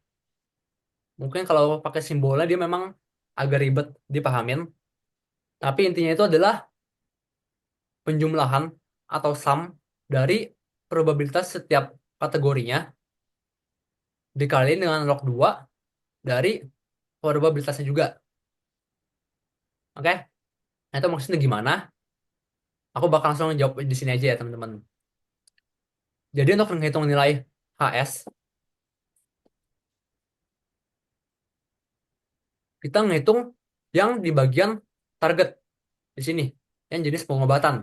Mungkin kalau pakai simbolnya dia memang agak ribet dipahamin. Tapi intinya itu adalah penjumlahan atau sum dari probabilitas setiap kategorinya dikaliin dengan log 2 dari probabilitasnya juga. Oke? Nah, itu maksudnya gimana? Aku bakal langsung jawab di sini aja ya, teman-teman. Jadi untuk menghitung nilai HS, kita ngitung yang di bagian target di sini, yang jenis pengobatan.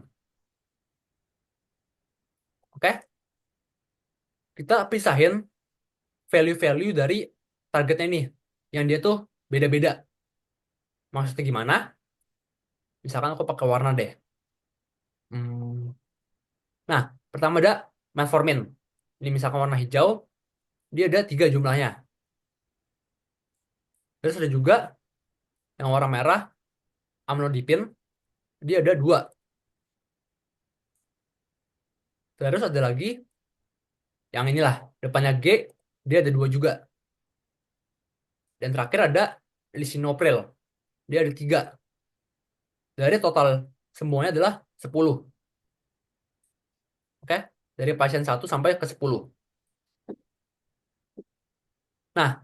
Oke? Kita pisahin value-value dari targetnya ini, yang dia tuh beda-beda. Maksudnya gimana? Misalkan aku pakai warna deh. Hmm. Nah, pertama ada metformin. Ini misalkan warna hijau, dia ada 3 jumlahnya. Terus ada juga yang warna merah, amlodipin, dia ada 2. Terus ada lagi yang inilah, depannya G, dia ada 2 juga. Dan terakhir ada lisinopril, dia ada 3. Dari total semuanya adalah 10. Oke? Dari pasien 1 sampai ke 10. Nah,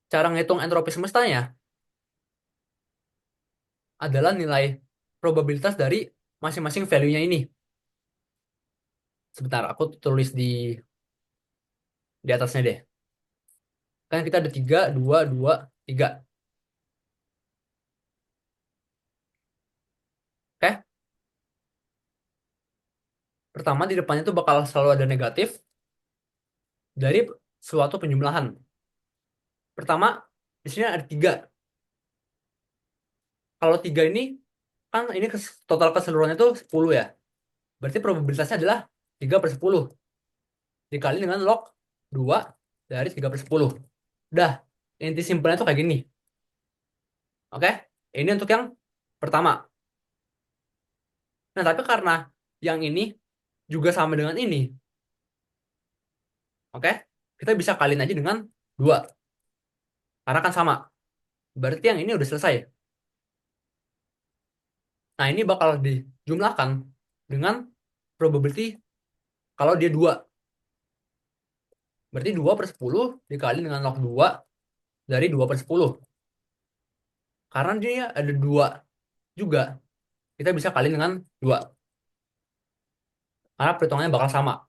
cara ngitung entropi semestanya adalah nilai probabilitas dari masing-masing value-nya ini. Sebentar, aku tulis di atasnya deh. Kan kita ada 3, 2, 2, 3. Oke? Pertama, di depannya itu bakal selalu ada negatif dari suatu penjumlahan. Pertama, di sini ada 3. Kalau 3 ini, kan ini total keseluruhannya itu 10 ya. Berarti probabilitasnya adalah 3/10. Dikali dengan log 2 dari 3/10. Udah, inti simpelnya tuh kayak gini. Oke? Ini untuk yang pertama. Nah, tapi karena yang ini juga sama dengan ini, oke? Kita bisa kaliin aja dengan 2. Karena kan sama. Berarti yang ini udah selesai. Nah, ini bakal dijumlahkan dengan probability kalau dia 2. Berarti 2/10 dikali dengan log 2 dari 2/10. Karena dia ada 2 juga, kita bisa kali dengan 2. Karena perhitungannya bakal sama.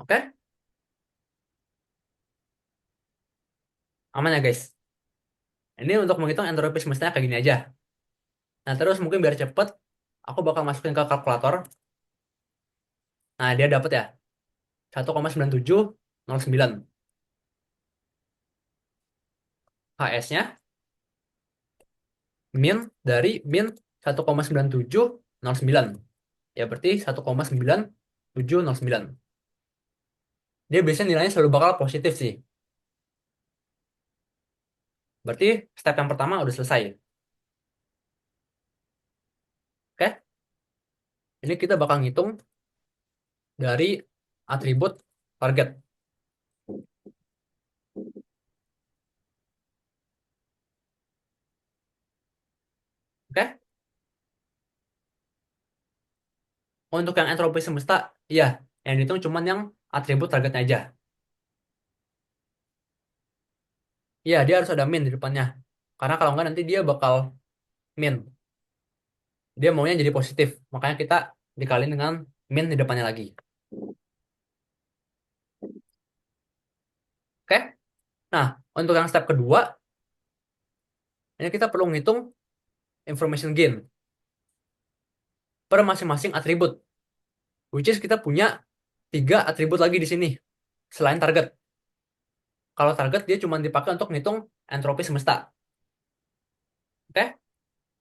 Oke? Aman ya guys? Ini untuk menghitung entropi semestanya kayak gini aja. Nah terus mungkin biar cepet, aku bakal masukin ke kalkulator. Nah dia dapat ya 1,9709. HS-nya min dari min 1,9709. Ya berarti 1,9709. Dia biasanya nilainya selalu bakal positif sih. Berarti step yang pertama udah selesai. Oke? Ini kita bakal ngitung dari atribut target. Oke? Untuk yang entropi semesta, iya, yang dihitung cuman yang atribut targetnya aja. Iya, dia harus ada min di depannya. Karena kalau nggak nanti dia bakal min. Dia maunya jadi positif. Makanya kita dikaliin dengan min di depannya lagi. Oke? Nah, untuk yang step kedua, ini kita perlu ngitung information gain per masing-masing atribut. Which is kita punya 3 atribut lagi di sini. Selain target. Kalau target dia cuma dipakai untuk ngitung entropi semesta. Oke?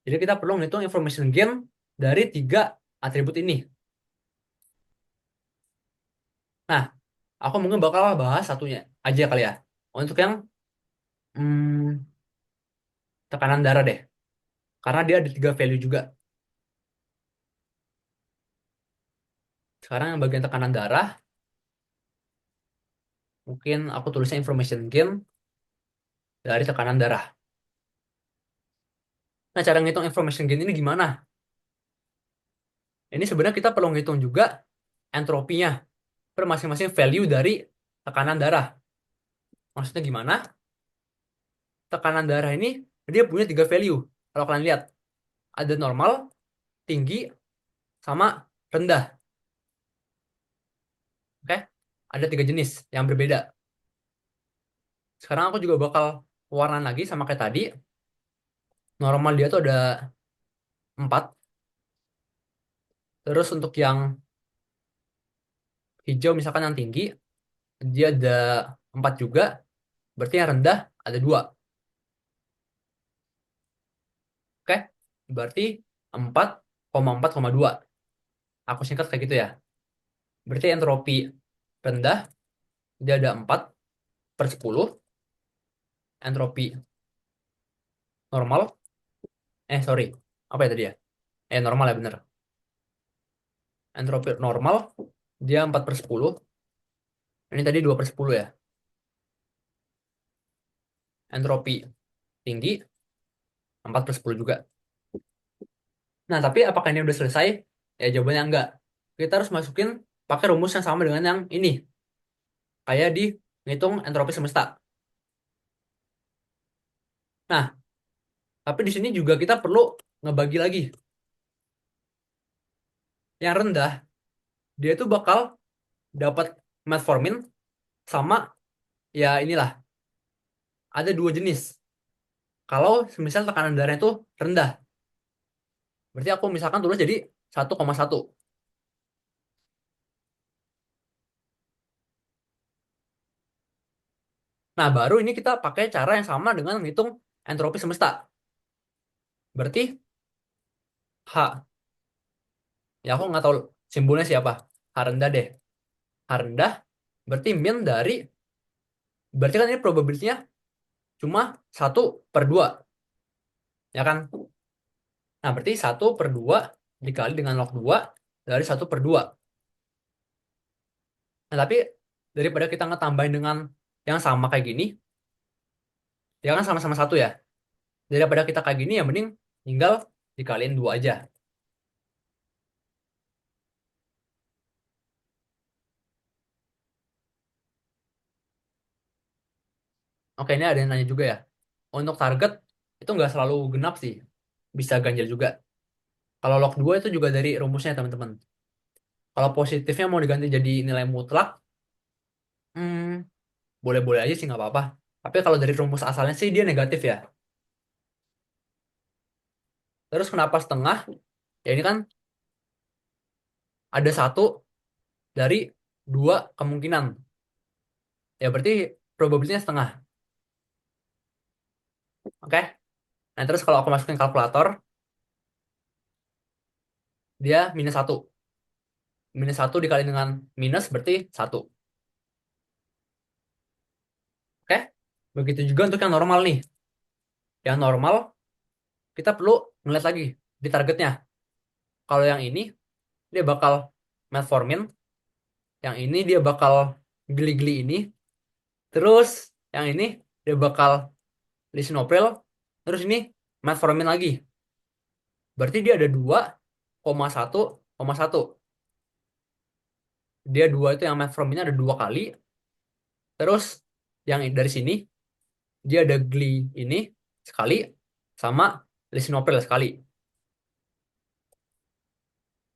Jadi kita perlu ngitung information gain dari 3 atribut ini. Nah, aku mungkin bakal bahas satunya aja kali ya. Untuk yang hmm, tekanan darah deh. Karena dia ada 3 value juga. Sekarang yang bagian tekanan darah, mungkin aku tulisnya information gain dari tekanan darah. Nah, cara ngitung information gain ini gimana? Ini sebenarnya kita perlu ngitung juga entropinya per masing-masing value dari tekanan darah. Maksudnya gimana? Tekanan darah ini dia punya 3 value. Kalau kalian lihat, ada normal, tinggi, sama rendah. Oke? Ada 3 jenis yang berbeda. Sekarang aku juga bakal warna lagi sama kayak tadi. Normal dia tuh ada 4. Terus untuk yang hijau misalkan yang tinggi, dia ada 4 juga. Berarti yang rendah ada 2. Oke? Berarti 4,4,2. Aku singkat kayak gitu ya. Berarti entropi rendah, dia ada 4/10. Entropi normal, sorry. Apa ya tadi ya? Normal ya bener. Entropi normal, dia 4/10. Ini tadi 2/10 ya. Entropi tinggi, 4/10 juga. Nah, tapi apakah ini udah selesai? Ya, jawabannya enggak. Kita harus masukin pakai rumus yang sama dengan yang ini. Kayak di ngitung entropi semesta. Nah, tapi di sini juga kita perlu ngebagi lagi. Yang rendah, dia tuh bakal dapat metformin sama ya inilah. Ada 2 jenis. Kalau semisal tekanan darahnya itu rendah. Berarti aku misalkan tulis jadi 1,1. Nah, baru ini kita pakai cara yang sama dengan menghitung entropi semesta. Berarti H. Ya aku nggak tahu simbolnya siapa. H rendah deh. H rendah berarti min dari, berarti kan ini probability-nya cuma 1/2. Ya kan? Nah, berarti 1/2 dikali dengan log 2 dari 1/2. Nah, tapi daripada kita ngetambahin dengan yang sama kayak gini, ya kan sama-sama 1 ya. Daripada kita kayak gini ya mending tinggal dikaliin 2 aja. Oke, ini ada yang nanya juga ya. Untuk target itu nggak selalu genap sih. Bisa ganjil juga. Kalau log 2 itu juga dari rumusnya teman-teman. Kalau positifnya mau diganti jadi nilai mutlak, hmm, boleh-boleh aja sih nggak apa-apa. Tapi kalau dari rumus asalnya sih dia negatif ya. Terus kenapa setengah? Ya ini kan ada satu dari dua kemungkinan. Ya berarti probabilitasnya setengah. Oke? Nah terus kalau aku masukin kalkulator, dia minus satu. Minus satu dikali dengan minus berarti satu. Oke? Begitu juga untuk yang normal nih. Yang normal kita perlu ngeliat lagi di targetnya. Kalau yang ini dia bakal metformin, yang ini dia bakal geli-geli ini, terus yang ini dia bakal lisinopril, terus ini metformin lagi. Berarti dia ada 2,1,1. Dia dua itu yang metforminnya ada dua kali, terus yang dari sini dia ada gli ini sekali sama lisinopril sekali.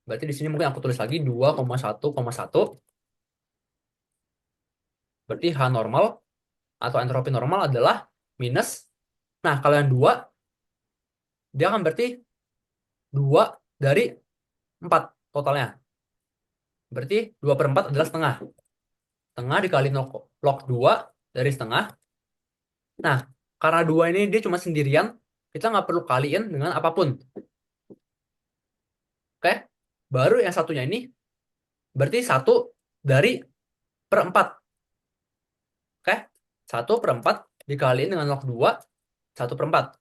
Berarti di sini mungkin aku tulis lagi 2,1,1. Berarti H normal atau entropi normal adalah minus. Nah, kalau yang dua, dia akan berarti 2 dari 4 totalnya. Berarti 2/4 adalah setengah. Setengah dikali log 2 dari setengah. Nah, karena 2 ini dia cuma sendirian, kita nggak perlu kaliin dengan apapun. Oke? Baru yang satunya ini, berarti 1/4. Oke? 1/4 dikaliin dengan log 2, 1/4.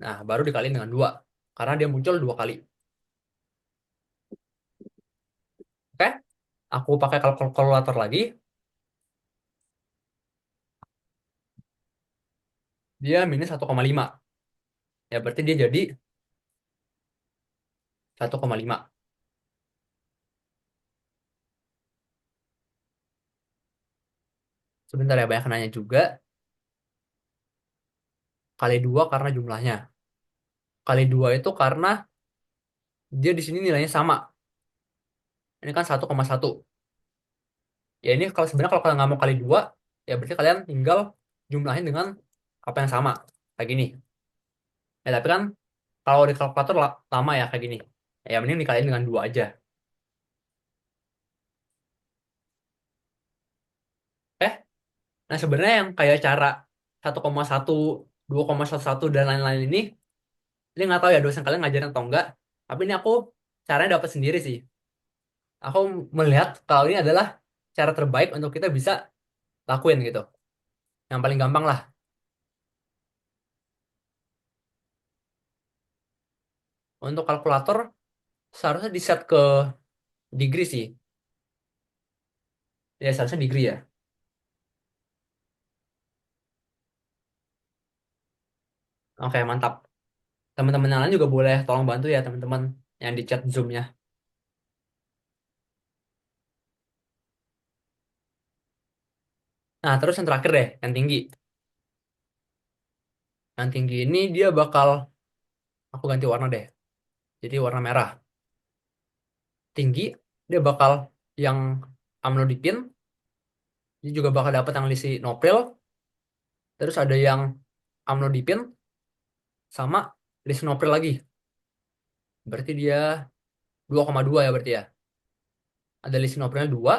Nah, baru dikaliin dengan 2. Karena dia muncul dua kali. Oke? Aku pakai kalkulator lagi. Dia minus 1,5. Ya, berarti dia jadi 1,5. Sebentar ya, banyak nanya juga. Kali 2 karena jumlahnya. Kali 2 itu karena dia di sini nilainya sama. Ini kan 1,1. Ya ini kalau sebenarnya kalau kalian nggak mau kali 2, ya berarti kalian tinggal jumlahin dengan apa yang sama. Kayak gini. Ya tapi kan kalau di kalkulator lama ya kayak gini. Ya mending dikaliin dengan 2 aja. Eh, nah sebenarnya yang kayak cara 1,1, 2,11 dan lain-lain ini nggak tahu ya dosen kalian ngajarin atau enggak. Tapi ini aku caranya dapat sendiri sih. Aku melihat kalau ini adalah cara terbaik untuk kita bisa lakuin gitu. Yang paling gampang lah. Untuk kalkulator seharusnya di set ke degree sih. Ya seharusnya degree ya. Oke mantap. Teman-teman yang lain juga boleh tolong bantu ya teman-teman yang di chat Zoom-nya. Nah terus yang terakhir deh, yang tinggi. Yang tinggi ini dia bakal, aku ganti warna deh. Jadi warna merah. Tinggi, dia bakal yang amlodipin. Dia juga bakal dapat yang lisinopril. Terus ada yang amlodipin sama lisinopril lagi. Berarti dia 2,2 ya berarti ya. Ada lisinoprilnya 2,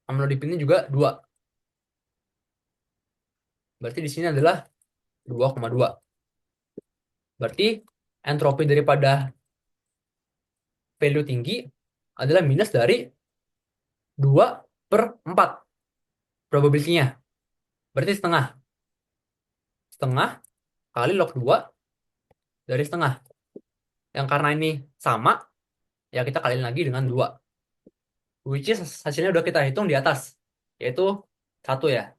amlodipinnya juga 2. Berarti di sini adalah 2,2. Berarti entropi daripada value tinggi adalah minus dari 2/4 probability-nya. Berarti setengah. Setengah kali log 2 dari setengah. Yang karena ini sama, ya kita kaliin lagi dengan 2. Which is hasilnya udah kita hitung di atas. Yaitu 1 ya.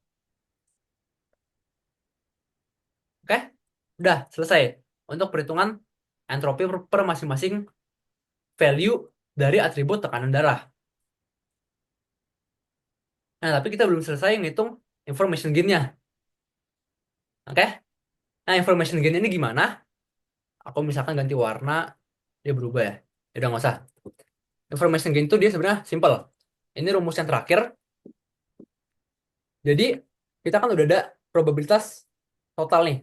Oke? Udah selesai. Untuk perhitungan entropi per masing-masing value dari atribut tekanan darah. Nah, tapi kita belum selesai ngitung information gain-nya. Oke? Nah, information gain ini gimana? Aku misalkan ganti warna, dia berubah ya. Ya udah nggak usah. Information gain itu dia sebenarnya simple. Ini rumus yang terakhir. Jadi, kita kan udah ada probabilitas total nih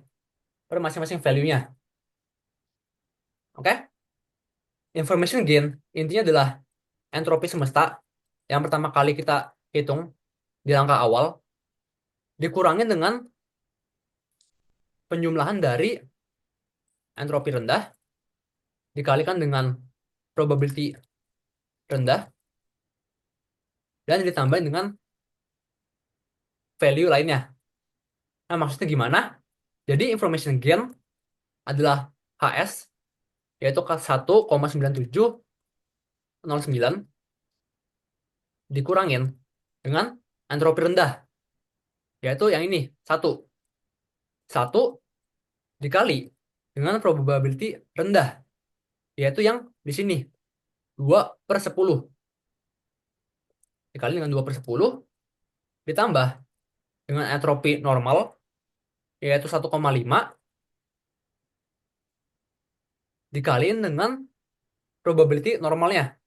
per masing-masing value-nya. Oke? Information gain intinya adalah entropi semesta yang pertama kali kita hitung di langkah awal dikurangin dengan penjumlahan dari entropi rendah dikalikan dengan probability rendah dan ditambahin dengan value lainnya. Nah, maksudnya gimana? Jadi information gain adalah HS yaitu 1,9709 dikurangin dengan entropi rendah yaitu yang ini satu satu dikali dengan probability rendah yaitu yang di sini 2/10 dikali dengan 2/10 ditambah dengan entropi normal yaitu 1,5 dikaliin dengan probability normalnya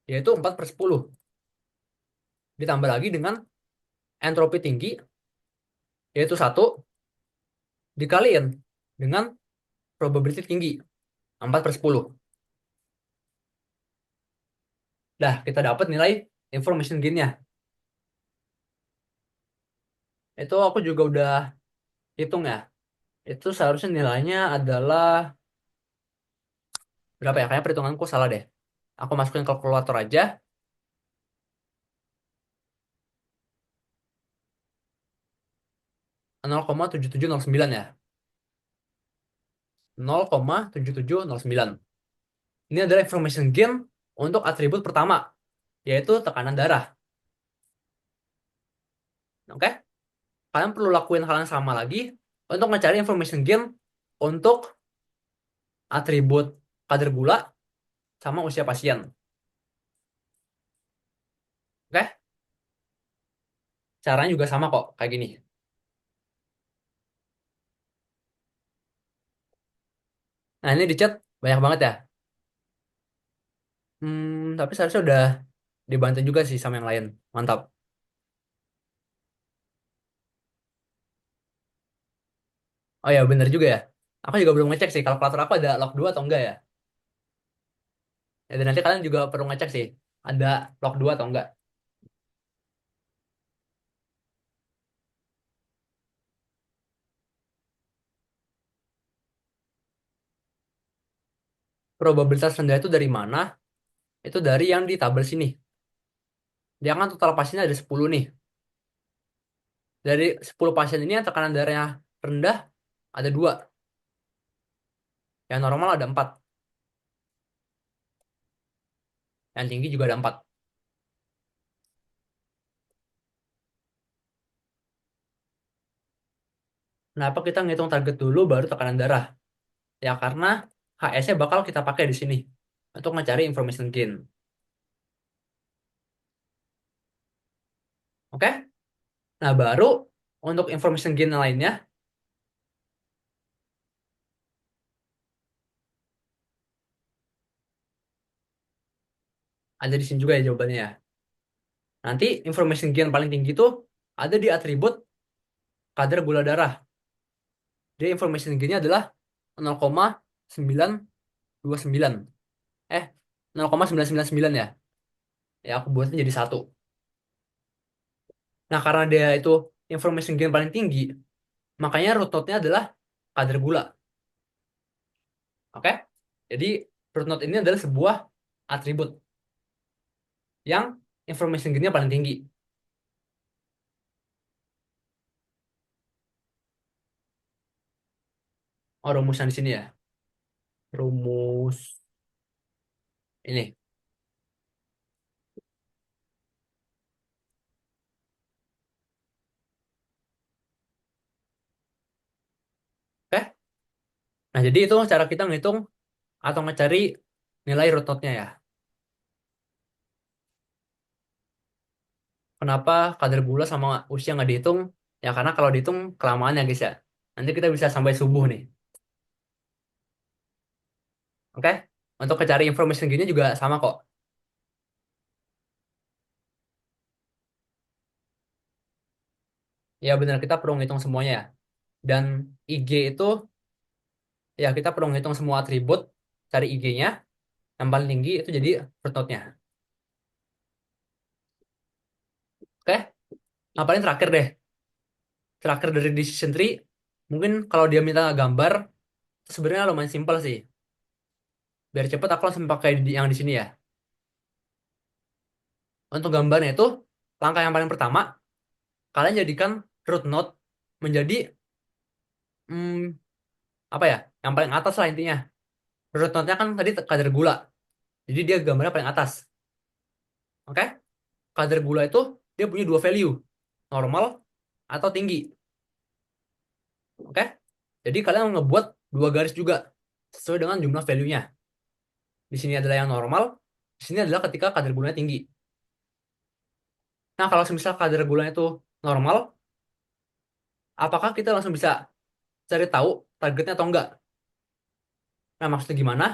yaitu 4/10 ditambah lagi dengan entropi tinggi yaitu satu dikaliin dengan probability tinggi 4/10. Dah kita dapat nilai information gain-nya. Itu aku juga udah hitung ya. Itu seharusnya nilainya adalah berapa ya? Kayaknya perhitunganku salah deh. Aku masukin kalkulator aja. 0,7709 ya. 0,7709. Ini adalah information gain untuk atribut pertama, yaitu tekanan darah. Oke? Kalian perlu lakuin hal yang sama lagi untuk mencari information gain untuk atribut kadar gula sama usia pasien. Oke? Caranya juga sama kok, kayak gini. Nah, ini di chat banyak banget ya. Tapi seharusnya udah dibantu juga sih sama yang lain. Mantap. Oh ya, bener juga ya. Aku juga belum ngecek sih kalkulator aku ada log 2 atau enggak ya. Ya, dan nanti kalian juga perlu ngecek sih. Ada log 2 atau enggak. Probabilitas rendah itu dari mana? Itu dari yang di tabel sini. Dia kan total pasiennya ada 10 nih. Dari 10 pasien ini yang tekanan darahnya rendah ada 2. Yang normal ada 4. Yang tinggi juga ada 4. Kenapa kita ngitung target dulu baru tekanan darah? Ya karena HS-nya bakal kita pakai di sini untuk mencari information gain. Oke? Nah, baru untuk information gain lainnya ada di sini juga ya jawabannya ya. Nanti information gain paling tinggi itu ada di atribut kadar gula darah. Jadi information gain-nya adalah 0,929. 0,999 ya. Ya aku buatnya jadi satu. Nah, karena dia itu information gain paling tinggi, makanya root node-nya adalah kadar gula. Oke? Jadi root node ini adalah sebuah atribut yang information gain-nya paling tinggi. Oh, rumusnya di sini ya. Rumus ini. Oke? Nah, jadi itu cara kita ngitung atau ngecari nilai root node-nya ya. Kenapa kadar gula sama usia nggak dihitung? Ya karena kalau dihitung kelamaan ya guys ya. Nanti kita bisa sampai subuh nih. Oke? Untuk cari information gini juga sama kok. Ya benar kita perlu ngitung semuanya ya. Dan IG itu ya kita perlu ngitung semua atribut, cari IG-nya, yang paling tinggi itu jadi root node-nya. Oke? Nah paling terakhir deh. Terakhir dari decision tree, mungkin kalau dia minta gambar, itu sebenarnya lumayan simpel sih. Biar cepet aku langsung pakai yang di sini ya. Untuk gambarnya itu, langkah yang paling pertama, kalian jadikan root node menjadi hmm, apa ya? Yang paling atas lah intinya. Root node-nya kan tadi kadar gula. Jadi dia gambarnya paling atas. Oke? Kadar gula itu dia punya dua value, normal atau tinggi. Oke? Jadi kalian ngebuat dua garis juga sesuai dengan jumlah value-nya. Di sini adalah yang normal, di sini adalah ketika kadar gulanya tinggi. Nah, kalau misal kadar gulanya itu normal, apakah kita langsung bisa cari tahu targetnya atau enggak? Nah, maksudnya gimana?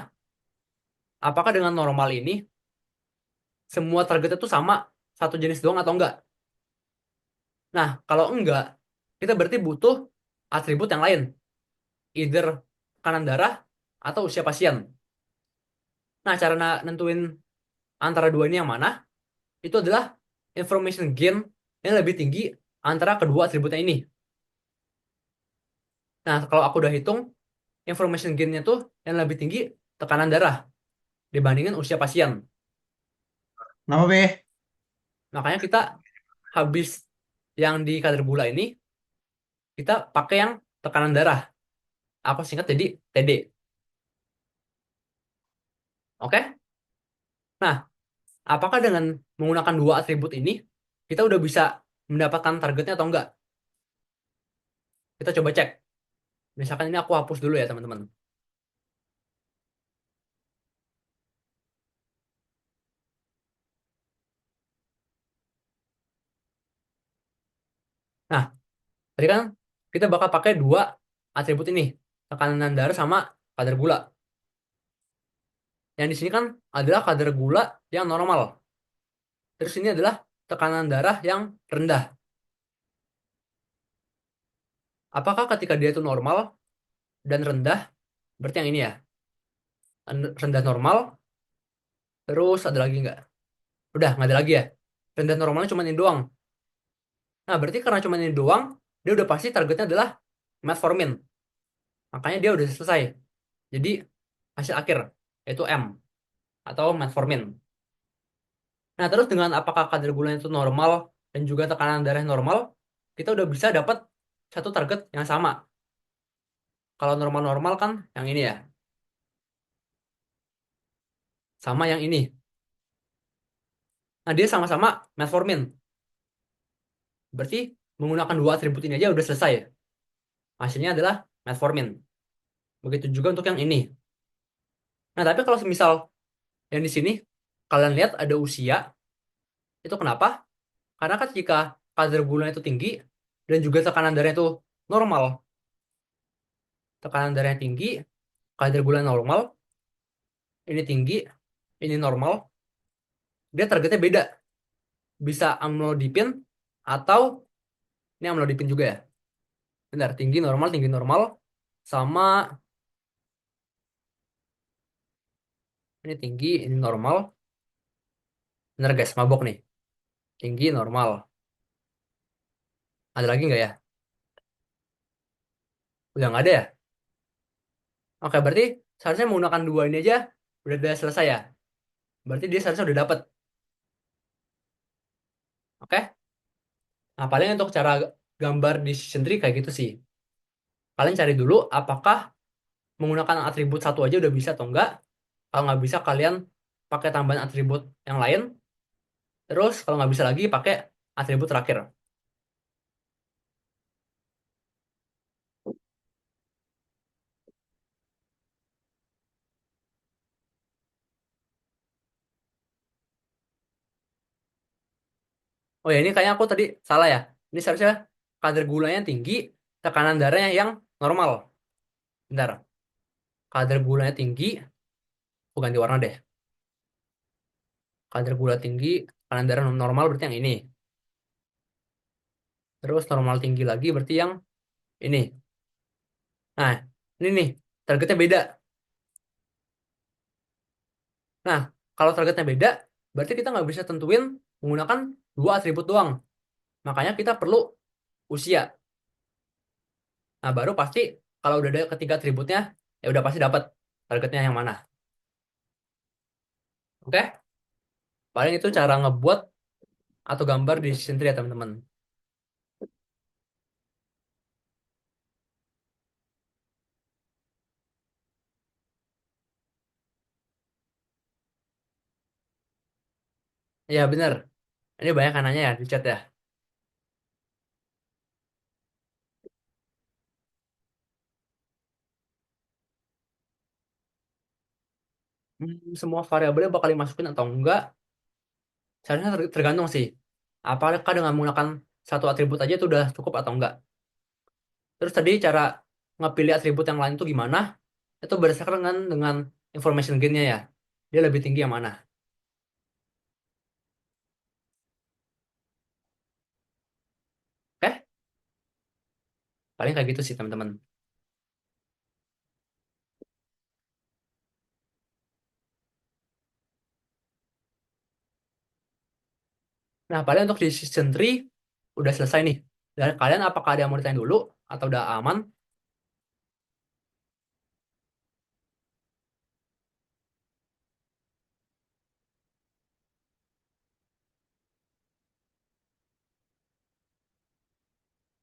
Apakah dengan normal ini semua targetnya itu sama satu jenis doang atau enggak? Nah, kalau enggak, kita berarti butuh atribut yang lain, either tekanan darah atau usia pasien. Nah, cara nentuin antara dua ini yang mana? Itu adalah information gain yang lebih tinggi antara kedua atributnya ini. Nah, kalau aku udah hitung, information gain-nya tuh yang lebih tinggi tekanan darah dibandingin usia pasien. Nama be? Makanya kita habis yang di kadar gula ini, kita pakai yang tekanan darah. Aku singkat jadi TD. Oke? Nah, apakah dengan menggunakan dua atribut ini, kita udah bisa mendapatkan targetnya atau enggak? Kita coba cek. Misalkan ini aku hapus dulu ya, teman-teman. Nah, tadi kan kita bakal pakai dua atribut ini, tekanan darah sama kadar gula. Yang di sini kan adalah kadar gula yang normal. Terus ini adalah tekanan darah yang rendah. Apakah ketika dia itu normal dan rendah, berarti yang ini ya, rendah normal, terus ada lagi nggak? Udah, nggak ada lagi ya. Rendah normalnya cuma ini doang. Nah, berarti karena cuma ini doang, dia udah pasti targetnya adalah metformin. Makanya dia udah selesai. Jadi, hasil akhir, yaitu M, atau metformin. Nah, terus dengan apakah kadar gulanya itu normal dan juga tekanan darah normal, kita udah bisa dapat satu target yang sama. Kalau normal-normal kan yang ini ya, sama yang ini. Nah, dia sama-sama metformin. Berarti menggunakan dua atribut ini aja udah selesai ya. Hasilnya adalah metformin. Begitu juga untuk yang ini. Nah, tapi kalau misal yang di sini kalian lihat ada usia, itu kenapa? Karena kan jika kadar gulanya itu tinggi dan juga tekanan darahnya itu normal, tekanan darahnya tinggi, kadar gula normal, ini tinggi, ini normal, dia targetnya beda. Bisa amlodipin atau ini amlodipin juga ya. Benar, tinggi normal, sama ini tinggi, ini normal. Benar guys, mabok nih. Tinggi, normal. Ada lagi nggak ya? Udah nggak ada ya? Oke, berarti seharusnya menggunakan dua ini aja udah selesai ya. Berarti dia seharusnya udah dapet. Oke? Nah, paling untuk cara gambar decision tree kayak gitu sih. Kalian cari dulu apakah menggunakan atribut satu aja udah bisa atau enggak. Kalau nggak bisa, kalian pakai tambahan atribut yang lain. Terus kalau nggak bisa lagi, pakai atribut terakhir. Oh ya, ini kayaknya aku tadi salah ya. Ini seharusnya kadar gulanya tinggi, tekanan darahnya yang normal. Bentar, kadar gulanya tinggi, aku ganti warna deh. Kadar gula tinggi, tekanan darah normal berarti yang ini. Terus normal tinggi lagi berarti yang ini. Nah, ini nih, targetnya beda. Nah, kalau targetnya beda, berarti kita nggak bisa tentuin menggunakan dua atribut doang. Makanya kita perlu usia. Nah, baru pasti kalau udah ada ketiga atributnya, ya udah pasti dapat targetnya yang mana. Oke? Paling itu cara ngebuat atau gambar di decision tree ya teman-teman. Ya bener. Ini banyak yang nanya ya di chat ya. Semua variabelnya bakal dimasukin atau enggak? Seharusnya tergantung sih. Apakah dengan menggunakan satu atribut aja itu udah cukup atau enggak? Terus tadi cara ngepilih atribut yang lain itu gimana? Itu berdasarkan dengan information gain-nya ya. Dia lebih tinggi yang mana? Oke? Paling kayak gitu sih teman-teman. Nah, paling untuk decision tree udah selesai nih. Dan kalian apakah ada yang mau ditanya dulu atau udah aman?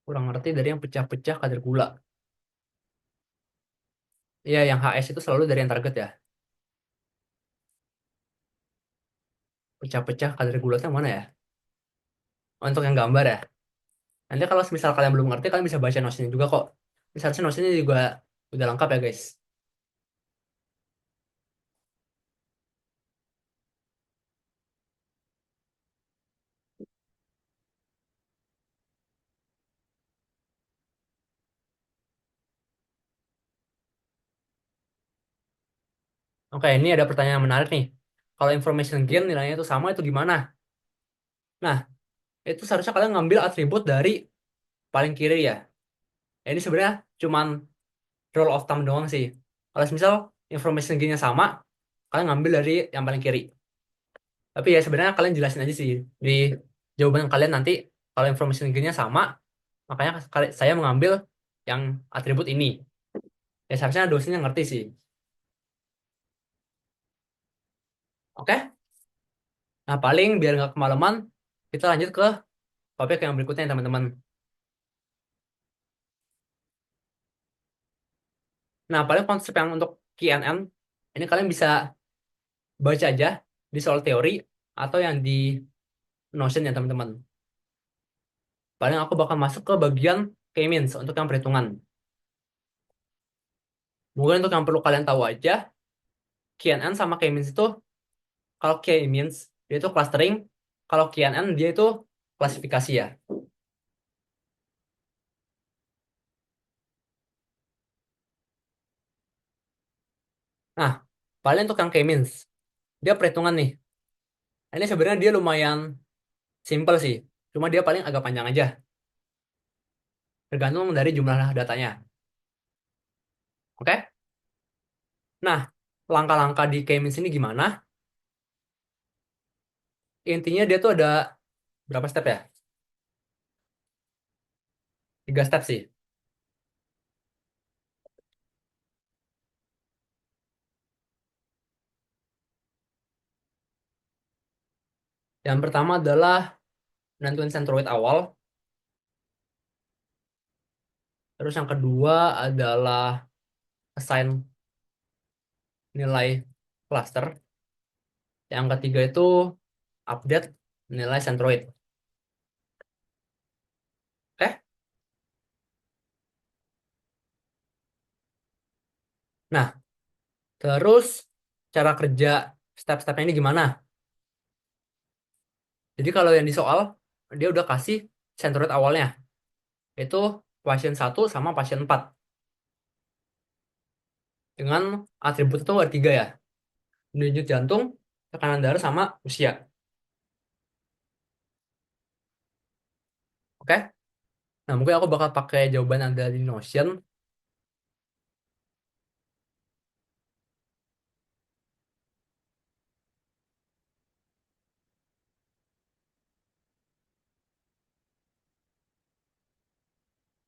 Kurang ngerti dari yang pecah-pecah kadar gula. Iya, yang HS itu selalu dari yang target ya. Pecah-pecah kadar gula itu yang mana ya? Oh, untuk yang gambar ya. Nanti kalau misal kalian belum ngerti, kalian bisa baca notesnya juga kok. Misalnya notesnya juga udah lengkap ya guys. Oke, ini ada pertanyaan yang menarik nih. Kalau information gain nilainya itu sama itu gimana? Nah, itu seharusnya kalian ngambil atribut dari paling kiri ya. Ini sebenarnya cuman rule of thumb doang sih. Kalau misal information gain-nya sama, kalian ngambil dari yang paling kiri. Tapi ya sebenarnya kalian jelasin aja sih di jawaban kalian nanti kalau information gain-nya sama, makanya saya mengambil yang atribut ini. Ya seharusnya dosennya ngerti sih. Oke? Nah paling biar nggak kemalaman, kita lanjut ke topik yang berikutnya teman-teman. Nah paling konsep yang untuk KNN, ini kalian bisa baca aja di soal teori atau yang di Notion ya teman-teman. Paling aku bakal masuk ke bagian K-means untuk yang perhitungan. Mungkin untuk yang perlu kalian tahu aja, KNN sama K-means itu, kalau K-means dia itu clustering, kalau KNN dia itu klasifikasi ya. Nah, paling untuk yang K-means, dia perhitungan nih. Ini sebenarnya dia lumayan simple sih. Cuma dia paling agak panjang aja. Tergantung dari jumlah datanya. Oke? Nah, langkah-langkah di K-means ini gimana? Intinya dia tuh ada berapa step ya? Tiga step sih. Yang pertama adalah nentuin centroid awal. Terus yang kedua adalah assign nilai cluster. Yang ketiga itu update nilai centroid. Oke? Nah, terus cara kerja step-stepnya ini gimana? Jadi kalau yang di soal, dia udah kasih centroid awalnya. itu pasien satu sama pasien 4 dengan atribut itu ada 3 ya. Denyut jantung, tekanan darah sama usia. Oke? Nah, mungkin aku bakal pakai jawaban yang ada di Notion.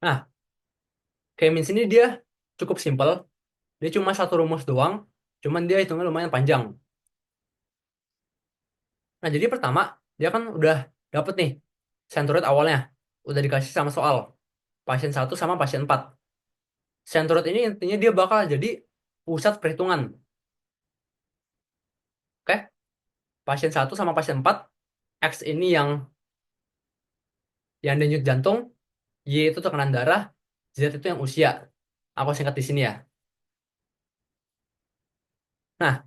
Nah, K-means ini dia cukup simpel. Dia cuma satu rumus doang, cuman dia hitungnya lumayan panjang. Nah, jadi pertama, dia kan udah dapet nih centroid awalnya. Udah dikasih sama soal. Pasien satu sama pasien 4. Centroid ini intinya dia bakal jadi pusat perhitungan. Oke? Pasien satu sama pasien 4, X ini yang denyut jantung, Y itu tekanan darah, Z itu yang usia. Aku singkat di sini ya. Nah,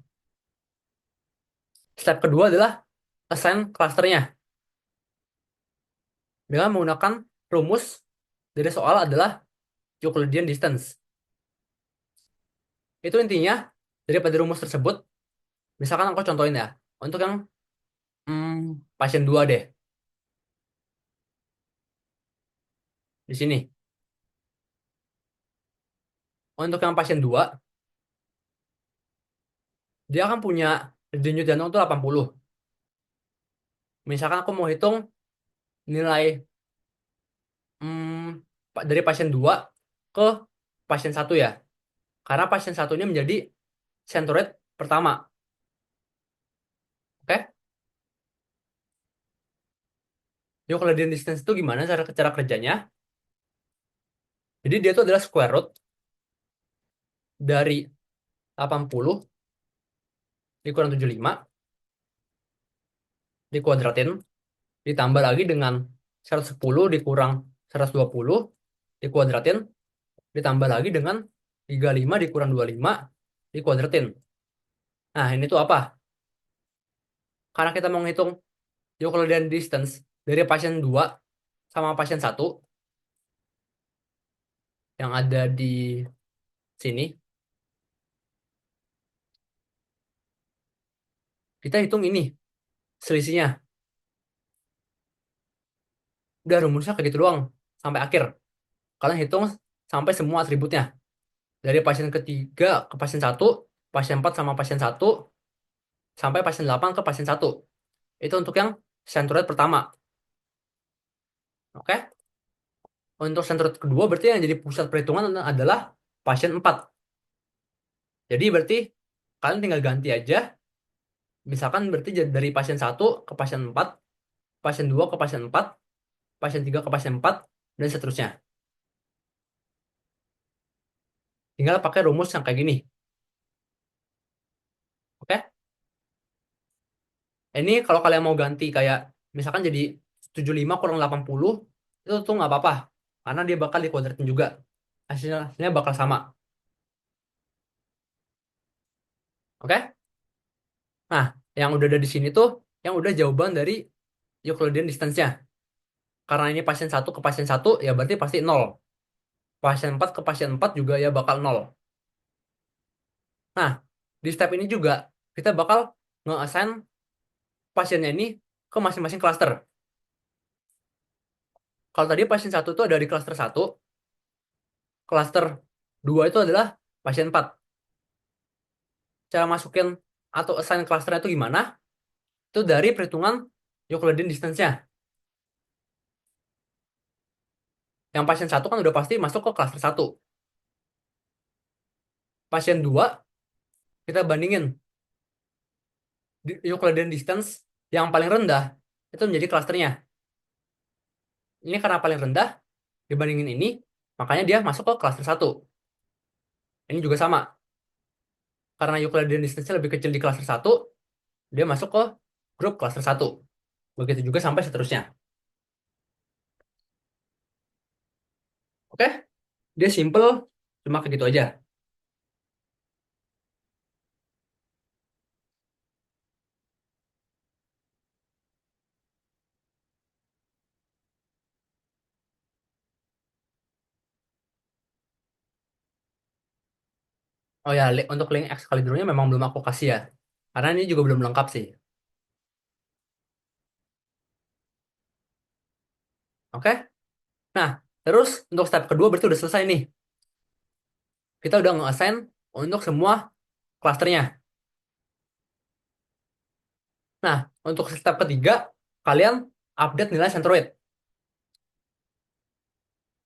step kedua adalah assign clusternya. Dengan menggunakan rumus dari soal adalah Euclidean distance. Itu intinya daripada rumus tersebut, misalkan aku contohin ya, untuk yang pasien 2 deh, di sini. Untuk yang pasien 2, dia kan punya denyut jantung itu 80. Misalkan aku mau hitung nilai dari pasien 2 ke pasien satu ya. Karena pasien satu ini menjadi centroid pertama. Oke? Euclidean distance itu gimana cara kerjanya? Jadi dia itu adalah square root dari 80 dikurang 75 dikuadratin ditambah lagi dengan 110 dikurang 120 dikuadratin ditambah lagi dengan 35 dikurang 25 dikuadratin. Nah, ini tuh apa? Karena kita mau ngitung Euclidean distance dari pasien 2 sama pasien satu yang ada di sini, kita hitung ini selisihnya. Udah rumusnya kayak gitu doang sampai akhir. Kalian hitung sampai semua atributnya. Dari pasien ketiga ke pasien satu, pasien 4 sama pasien satu, sampai pasien 8 ke pasien satu. Itu untuk yang centroid pertama. Oke? Untuk centroid kedua berarti yang jadi pusat perhitungan adalah pasien 4. Jadi berarti kalian tinggal ganti aja. Misalkan berarti dari pasien satu ke pasien 4, pasien 2 ke pasien 4, pasien 3 ke pasien 4, dan seterusnya. Tinggal pakai rumus yang kayak gini. Oke? Ini kalau kalian mau ganti kayak misalkan jadi 75 kurang 80, itu tuh nggak apa-apa. Karena dia bakal dikuadratin juga. Hasilnya bakal sama. Oke? Nah, yang udah ada di sini tuh, yang udah jawaban dari Euclidean distance-nya. Karena ini pasien satu ke pasien satu, ya berarti pasti nol. Pasien 4 ke pasien 4 juga ya bakal nol. Nah, di step ini juga kita bakal nge-assign pasiennya ini ke masing-masing klaster. Kalau tadi pasien satu itu ada di klaster satu, klaster 2 itu adalah pasien 4. Cara masukin atau assign klasternya itu gimana? Itu dari perhitungan Euclidean distance-nya. Yang pasien satu kan udah pasti masuk ke klaster satu. Pasien 2 kita bandingin Euclidean distance yang paling rendah itu menjadi klasternya. Ini karena paling rendah dibandingin ini, makanya dia masuk ke klaster satu. Ini juga sama. Karena Euclidean distance lebih kecil di klaster satu, dia masuk ke grup klaster satu. Begitu juga sampai seterusnya. Oke, dia simple, cuma kayak gitu aja. Oh ya, untuk link Excalibur-nya memang belum aku kasih ya. Karena ini juga belum lengkap sih. Oke? Nah, terus untuk step kedua berarti udah selesai nih. Kita udah nge-assign untuk semua klasternya. Nah, untuk step ketiga, kalian update nilai Centroid.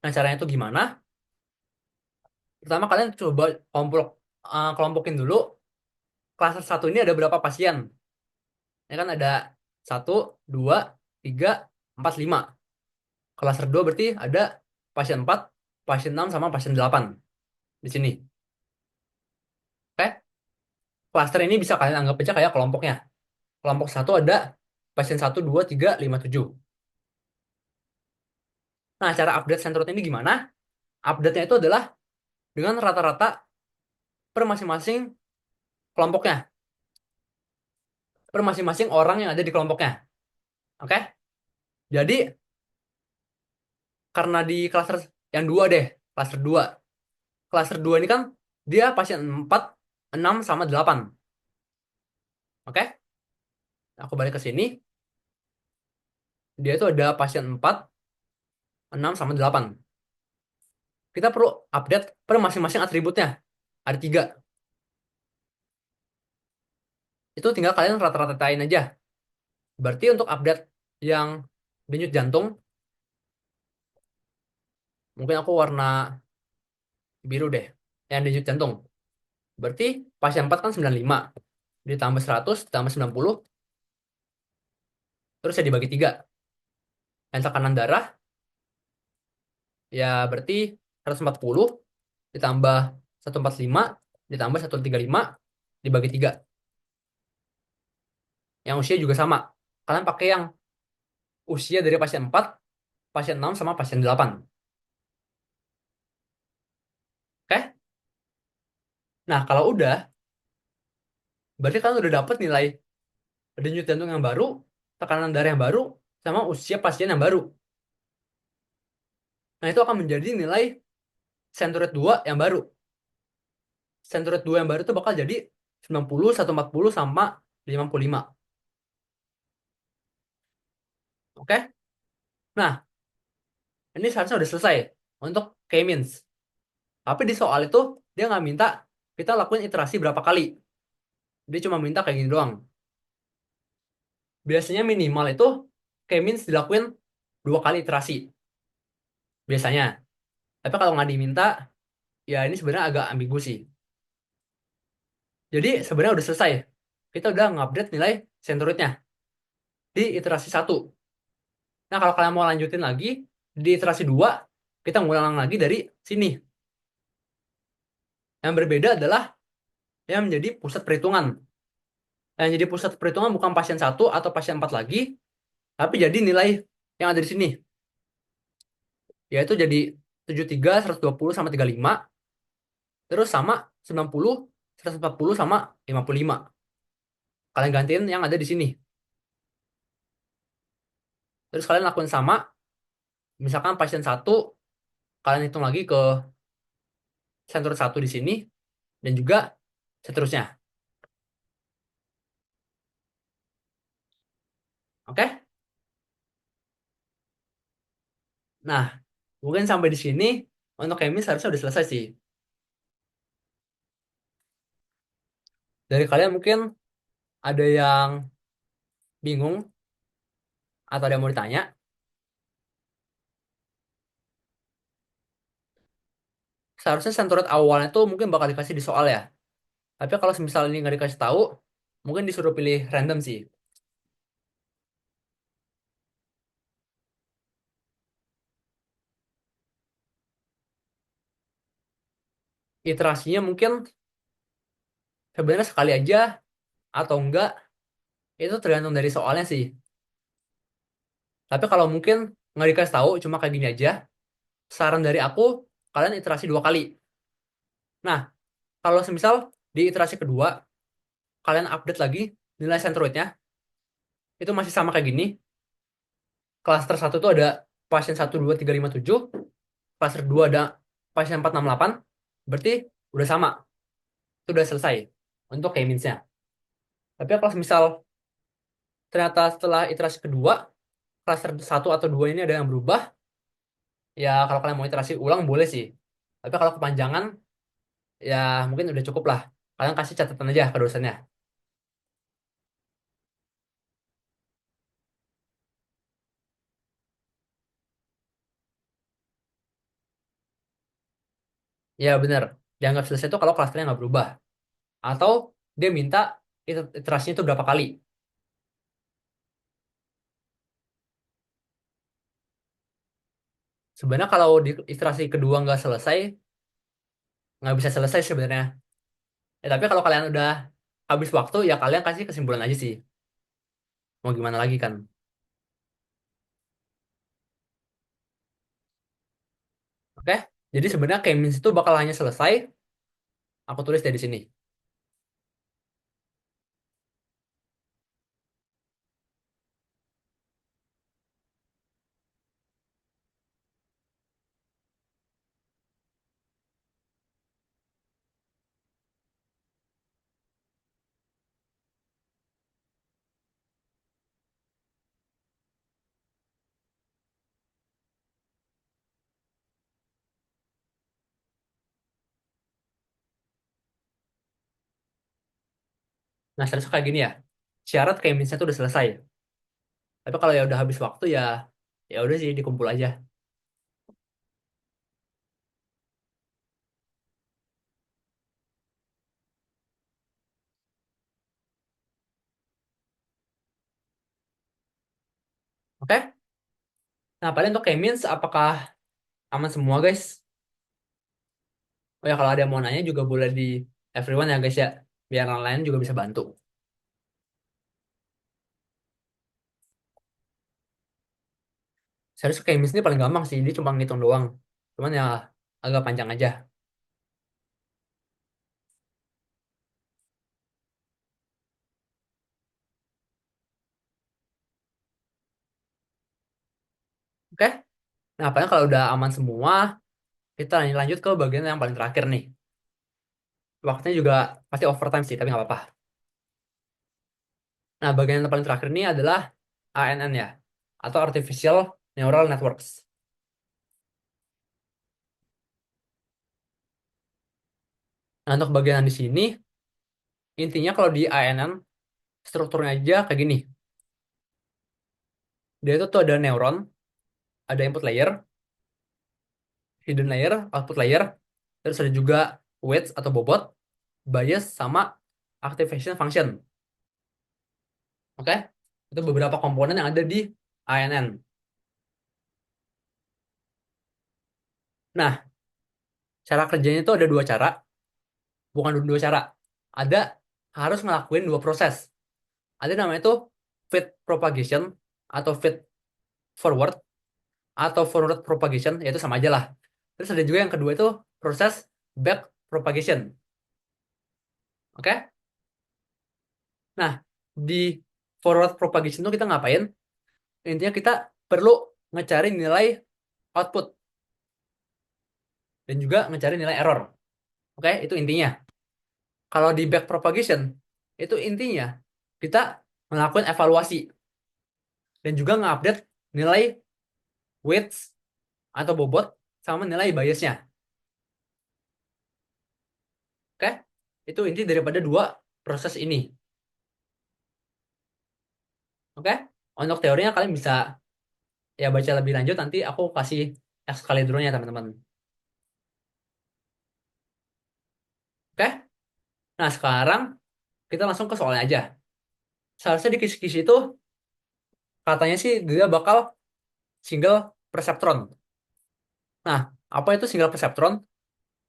Nah, caranya itu gimana? Pertama, kalian coba kelompokin dulu klaster satu ini ada berapa pasien. Ya kan ada satu, dua, tiga, empat, lima. Klaster 2 berarti ada pasien 4, pasien 6, sama pasien 8 di sini. Oke? Klaster ini bisa kalian anggap aja kayak kelompoknya. Kelompok satu ada pasien satu, 2, 3, 5, 7. Nah, cara update Centroid ini gimana? Update-nya itu adalah dengan rata-rata per masing-masing kelompoknya. Per masing-masing orang yang ada di kelompoknya. Oke? Jadi, karena di klaster yang dua deh, klaster 2. Klaster 2 ini kan dia pasien 4, 6, sama 8. Oke? Aku balik ke sini. Dia itu ada pasien 4, 6, sama 8. Kita perlu update per masing-masing atributnya. Ada 3. Itu tinggal kalian rata-ratain aja. Berarti untuk update yang denyut jantung, mungkin aku warna biru deh. Yang denyut jantung. Berarti pasien 4 kan 95. Ditambah 100, ditambah 90, terus ya dibagi 3. Yang tekanan darah, ya berarti 140, ditambah 145, ditambah 135, dibagi 3. Yang usia juga sama. Kalian pakai yang usia dari pasien 4, pasien 6, sama pasien 8. Oke? Nah, kalau udah, berarti kalian udah dapet nilai denyut jantung yang baru, tekanan darah yang baru, sama usia pasien yang baru. Nah, itu akan menjadi nilai Centroid 2 yang baru. Centroid 2 yang baru itu bakal jadi 90, 140, sama 55. Oke? Nah, ini seharusnya udah selesai untuk K-means. Tapi di soal itu, dia nggak minta kita lakuin iterasi berapa kali. Dia cuma minta kayak gini doang. Biasanya minimal itu K-means dilakuin 2 kali iterasi. Biasanya. Tapi kalau nggak diminta, ya ini sebenarnya agak ambigu sih. Jadi sebenarnya udah selesai. Kita udah ngupdate nilai Centroidnya di iterasi satu. Nah, kalau kalian mau lanjutin lagi, di iterasi 2 kita ngulang lagi dari sini. Yang berbeda adalah yang menjadi pusat perhitungan. Yang jadi pusat perhitungan bukan pasien satu atau pasien 4 lagi, tapi jadi nilai yang ada di sini. Yaitu jadi 73, 120, sama 35, terus sama 90, 140, sama 55. Kalian gantiin yang ada di sini. Terus kalian lakuin sama, misalkan pasien satu, kalian hitung lagi ke sensor satu di sini, dan juga seterusnya. Oke? Nah, mungkin sampai di sini untuk kemis harusnya udah selesai sih. Dari kalian mungkin ada yang bingung atau ada yang mau ditanya. Seharusnya senturan awalnya tuh mungkin bakal dikasih di soal ya. Tapi kalau misalnya ini nggak dikasih tahu, mungkin disuruh pilih random sih. Iterasinya mungkin sebenarnya sekali aja atau enggak, itu tergantung dari soalnya sih. Tapi kalau mungkin nggak dikasih tahu, cuma kayak gini aja, saran dari aku, kalian iterasi 2 kali. Nah, kalau semisal di iterasi kedua, kalian update lagi nilai sentroidnya, itu masih sama kayak gini. Klaster satu itu ada pasien 1, 2, 3, 5, 7. Klaster 2 ada pasien 4, 6, 8. Berarti udah sama. itu udah selesai untuk K-means-nya. Tapi kalau misal ternyata setelah iterasi kedua, cluster satu atau dua ini ada yang berubah, ya kalau kalian mau iterasi ulang boleh sih. Tapi kalau kepanjangan, ya mungkin udah cukup lah. Kalian kasih catatan aja ke dosennya. Ya bener, dianggap selesai itu kalau clusternya nggak berubah. Atau dia minta iterasinya itu berapa kali. Sebenarnya kalau di iterasi kedua nggak selesai, nggak bisa selesai sebenarnya. Ya tapi kalau kalian udah habis waktu, ya kalian kasih kesimpulan aja sih. Mau gimana lagi kan? Oke? Jadi sebenarnya K-means itu bakal hanya selesai, aku tulis dari sini. Nah, seharusnya kayak gini ya. Syarat K-means-nya itu udah selesai. Tapi kalau ya udah habis waktu ya, ya udah sih dikumpul aja. Oke? Nah, paling untuk K-means apakah aman semua guys? Oh ya, kalau ada yang mau nanya juga boleh di everyone ya guys ya. Biar yang lain juga bisa bantu. Seharusnya K-means ini paling gampang sih. Dia cuma ngitung doang. Cuman ya agak panjang aja. Oke? Nah, paling kalau udah aman semua, kita lanjut ke bagian yang paling terakhir nih. Waktunya juga pasti overtime sih, tapi nggak apa-apa. Nah, bagian yang paling terakhir ini adalah ANN ya, atau Artificial Neural Networks. Nah, untuk bagian di sini, intinya kalau di ANN, strukturnya aja kayak gini. Dia itu tuh ada neuron, ada input layer, hidden layer, output layer, terus ada juga weights atau bobot, bias, sama activation function. Oke? Itu beberapa komponen yang ada di ANN. Nah, cara kerjanya itu ada dua cara, bukan dua cara. Ada harus ngelakuin dua proses. Ada namanya itu feed propagation atau feed forward atau forward propagation, yaitu sama aja lah. Terus ada juga yang kedua itu proses back propagation. Oke? Nah, di forward propagation itu kita ngapain? Intinya kita perlu ngecari nilai output dan juga ngecari nilai error. Oke? Itu intinya. Kalau di back propagation, itu intinya kita melakukan evaluasi dan juga ngupdate nilai weights atau bobot sama nilai biasnya. Oke? Itu inti daripada dua proses ini. Oke? Untuk teorinya kalian bisa ya baca lebih lanjut, nanti aku kasih Excalibur-nya teman-teman. Oke? Nah, sekarang kita langsung ke soalnya aja. Seharusnya di kisi-kisi itu katanya sih dia bakal single perceptron. Nah, apa itu single perceptron?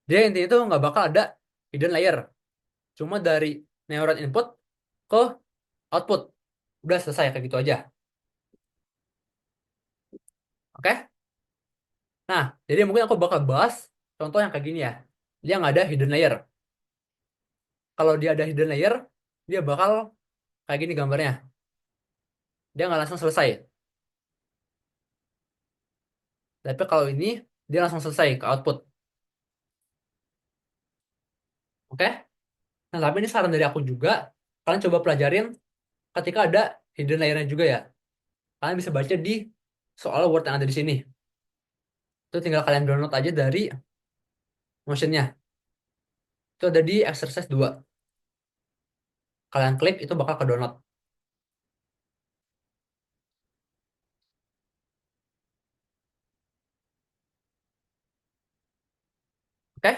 Dia intinya itu nggak bakal ada hidden layer. Cuma dari neuron input ke output. Udah selesai kayak gitu aja. Oke? Nah, jadi mungkin aku bakal bahas contoh yang kayak gini ya. Dia nggak ada hidden layer. Kalau dia ada hidden layer, dia bakal kayak gini gambarnya. Dia nggak langsung selesai. Tapi kalau ini, dia langsung selesai ke output. Oke? Nah, tapi ini saran dari aku juga, kalian coba pelajarin ketika ada hidden layernya juga ya. Kalian bisa baca di soal Word yang ada di sini. Itu tinggal kalian download aja dari Motionnya. Itu ada di exercise 2. Kalian klik, itu bakal ke download. Oke?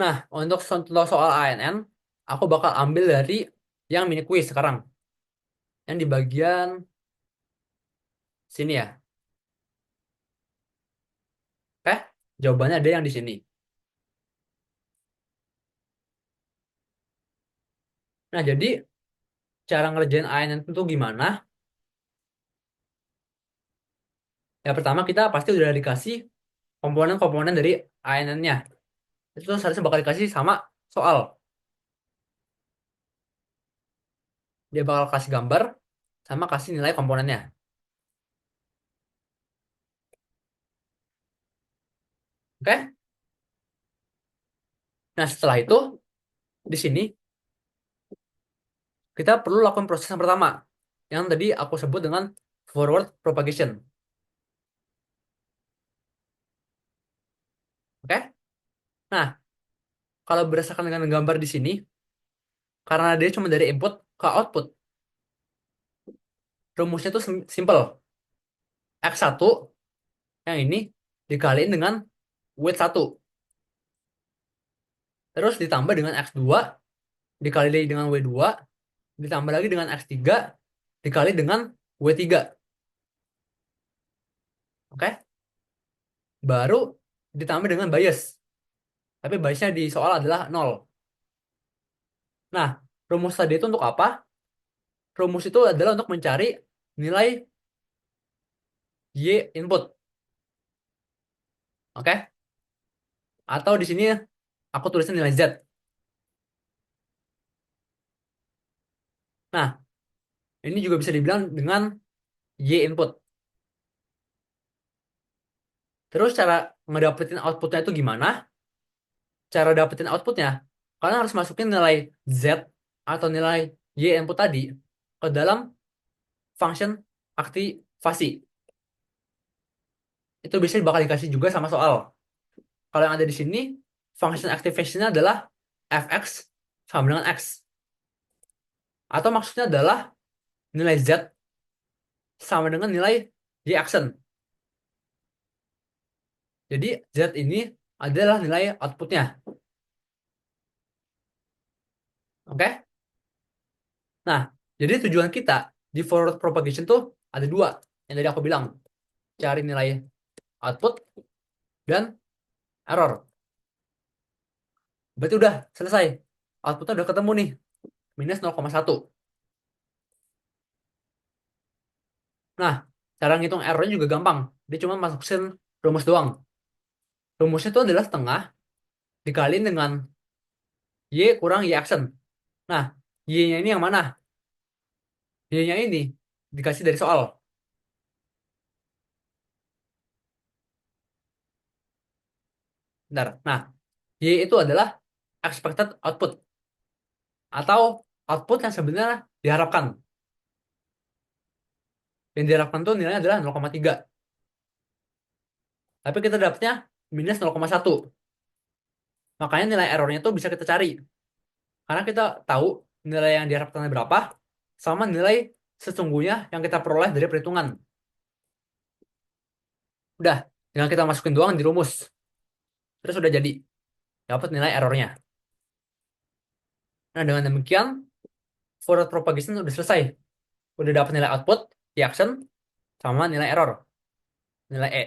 Nah, untuk contoh soal ANN, aku bakal ambil dari yang mini quiz sekarang. Yang di bagian sini ya. Oke? Jawabannya ada yang di sini. Nah, jadi cara ngerjain ANN itu gimana? Ya, pertama kita pasti udah dikasih komponen-komponen dari ANN-nya. Itu seharusnya bakal dikasih sama soal. Dia bakal kasih gambar sama kasih nilai komponennya. Oke? Nah, setelah itu di sini kita perlu lakukan proses yang pertama yang tadi aku sebut dengan forward propagation. Oke? Nah, kalau berdasarkan dengan gambar di sini, karena dia cuma dari input ke output, rumusnya tuh simple. X1 yang ini dikaliin dengan W1. Terus ditambah dengan X2 dikali dengan W2, ditambah lagi dengan X3 dikali dengan W3. Oke? Baru ditambah dengan bias. Tapi biasnya di soal adalah nol. Nah, rumus tadi itu untuk apa? Rumus itu adalah untuk mencari nilai Y input. Oke? Atau di sini aku tulisnya nilai Z. Nah, ini juga bisa dibilang dengan Y input. Terus cara ngedapetin outputnya itu gimana? Cara dapetin outputnya, kalian harus masukin nilai Z atau nilai Y input tadi ke dalam function aktivasi. Itu bisa bakal dikasih juga sama soal. Kalau yang ada di sini, function activation-nya adalah fx sama dengan x. Atau maksudnya adalah nilai Z sama dengan nilai Y action. Jadi Z ini adalah nilai outputnya. Oke? Nah, jadi tujuan kita di forward propagation tuh ada dua. Yang tadi aku bilang. Cari nilai output dan error. Berarti udah selesai. Outputnya udah ketemu nih. Minus 0,1. Nah, cara ngitung errornya juga gampang. Dia cuma masukin rumus doang. Rumusnya itu adalah setengah dikaliin dengan Y kurang Y action. Nah, Y-nya ini yang mana? Y-nya ini dikasih dari soal. Bentar. Nah, Y itu adalah expected output. Atau output yang sebenarnya diharapkan. Yang diharapkan tuh nilainya adalah 0,3. Tapi kita dapatnya minus 0,1. Makanya nilai errornya tuh bisa kita cari. Karena kita tahu nilai yang diharapkan berapa sama nilai sesungguhnya yang kita peroleh dari perhitungan. Udah, tinggal kita masukin doang di rumus. Terus udah jadi dapat nilai errornya. Nah, dengan demikian forward propagation udah selesai. Udah dapat nilai output, reaction, sama nilai error, nilai E.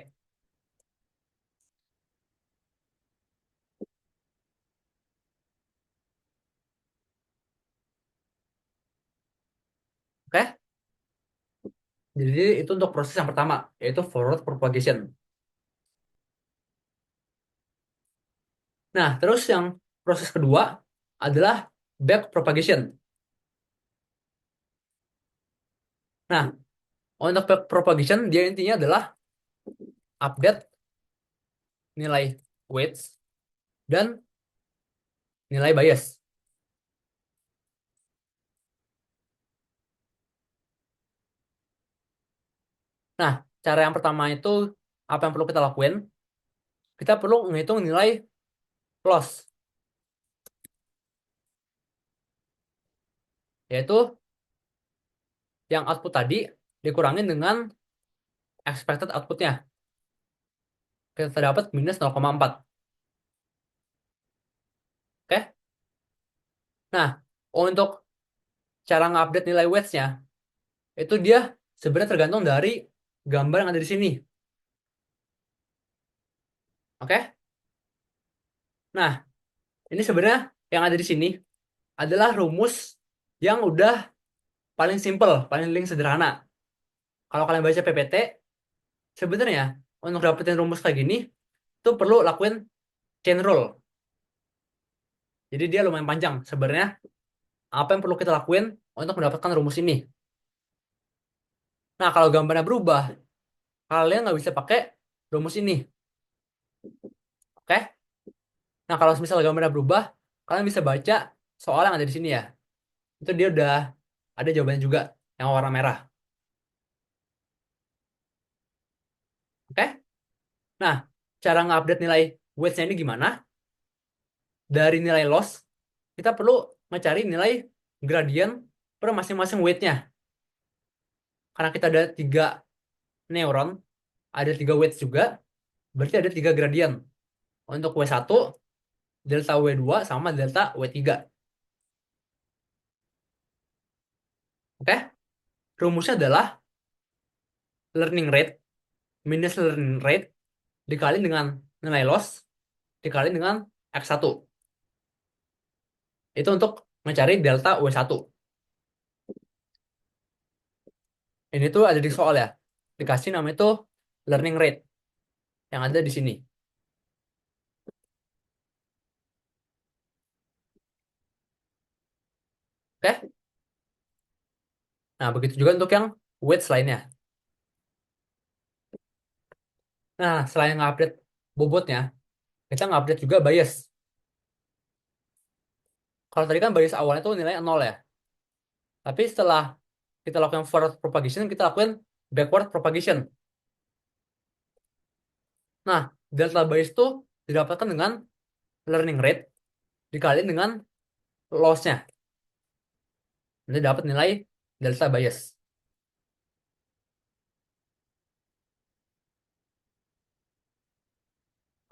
Oke? Jadi itu untuk proses yang pertama, yaitu forward propagation. Nah, terus yang proses kedua adalah back propagation. Nah, untuk back propagation dia intinya adalah update nilai weights dan nilai bias. Nah, cara yang pertama itu apa yang perlu kita lakuin? Kita perlu menghitung nilai loss, yaitu yang output tadi dikurangin dengan expected outputnya. Kita dapat minus 0,4. Oke? Nah, untuk cara ngupdate nilai weights-nya, itu dia sebenarnya tergantung dari gambar yang ada di sini. Oke? Nah, ini sebenarnya yang ada di sini adalah rumus yang udah paling simple, paling sederhana. Kalau kalian baca PPT, sebenarnya untuk dapetin rumus kayak gini, tuh perlu lakuin chain rule. Jadi dia lumayan panjang. Sebenarnya apa yang perlu kita lakuin untuk mendapatkan rumus ini? Nah, kalau gambarnya berubah, kalian nggak bisa pakai rumus ini. Oke? Nah, kalau misalnya gambarnya berubah, kalian bisa baca soal yang ada di sini ya. Itu dia udah ada jawabannya juga yang warna merah. Oke? Nah, cara nge-update nilai weights-nya ini gimana? Dari nilai loss, kita perlu mencari nilai gradien per masing-masing weight-nya. Karena kita ada tiga neuron, ada tiga weights juga, berarti ada tiga gradien. Untuk W1, delta W2, sama delta W3. Oke? Rumusnya adalah learning rate minus learning rate dikali dengan nilai loss dikali dengan X1. Itu untuk mencari delta W1. Ini tuh ada di soal ya. Dikasih nama itu learning rate yang ada di sini. Oke? Nah, begitu juga untuk yang weights lainnya. Nah, selain nge-update bobotnya, kita nge-update juga bias. Kalau tadi kan bias awalnya tuh nilai 0 ya. Tapi setelah kita lakukan forward propagation, kita lakukan backward propagation. Nah, delta bias itu didapatkan dengan learning rate dikali dengan loss-nya. Nanti dapat nilai delta bias.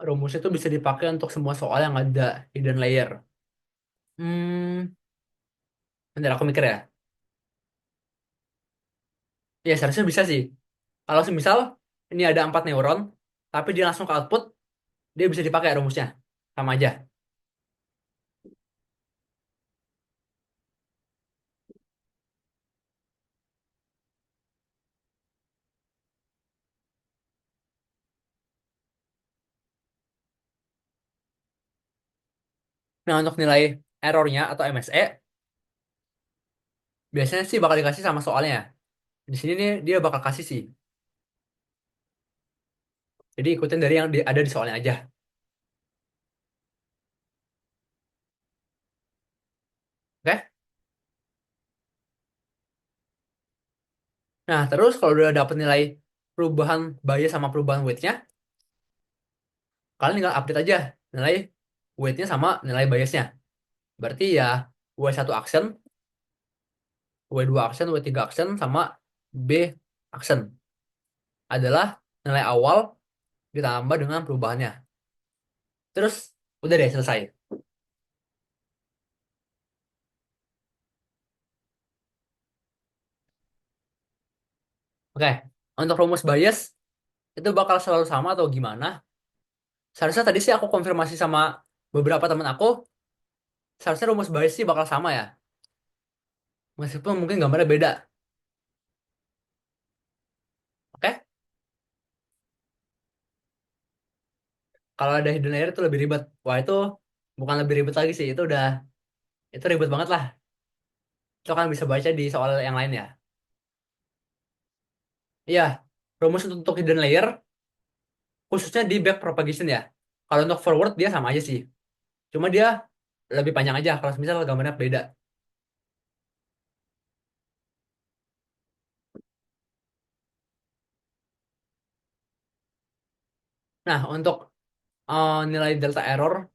Rumus itu bisa dipakai untuk semua soal yang ada hidden layer. Bentar aku mikir ya. Ya, seharusnya bisa sih. Kalau semisal ini ada 4 neuron, tapi dia langsung ke output, dia bisa dipakai rumusnya. Sama aja. Nah, untuk nilai errornya atau MSE, biasanya sih bakal dikasih sama soalnya. Di sini nih dia bakal kasih sih. Jadi ikutin dari yang ada di soalnya aja. Oke? Nah, terus kalau udah dapet nilai perubahan bias sama perubahan weight-nya, kalian tinggal update aja nilai weight-nya sama nilai bias-nya. Berarti ya W1 action, W2 action, W3 action, sama B action adalah nilai awal ditambah dengan perubahannya. Terus udah deh selesai. Oke, untuk rumus bias itu bakal selalu sama atau gimana? Seharusnya tadi sih aku konfirmasi sama beberapa teman aku, seharusnya rumus bias sih bakal sama ya. Meskipun mungkin gambarnya beda. Oke? Kalau ada hidden layer itu lebih ribet. Wah, itu bukan lebih ribet lagi sih, itu ribet banget lah. Itu kan bisa baca di soal yang lain ya. Iya, rumus untuk hidden layer khususnya di back propagation ya. Kalau untuk forward dia sama aja sih. Cuma dia lebih panjang aja kalau misal gambarnya beda. Nah, untuk nilai delta error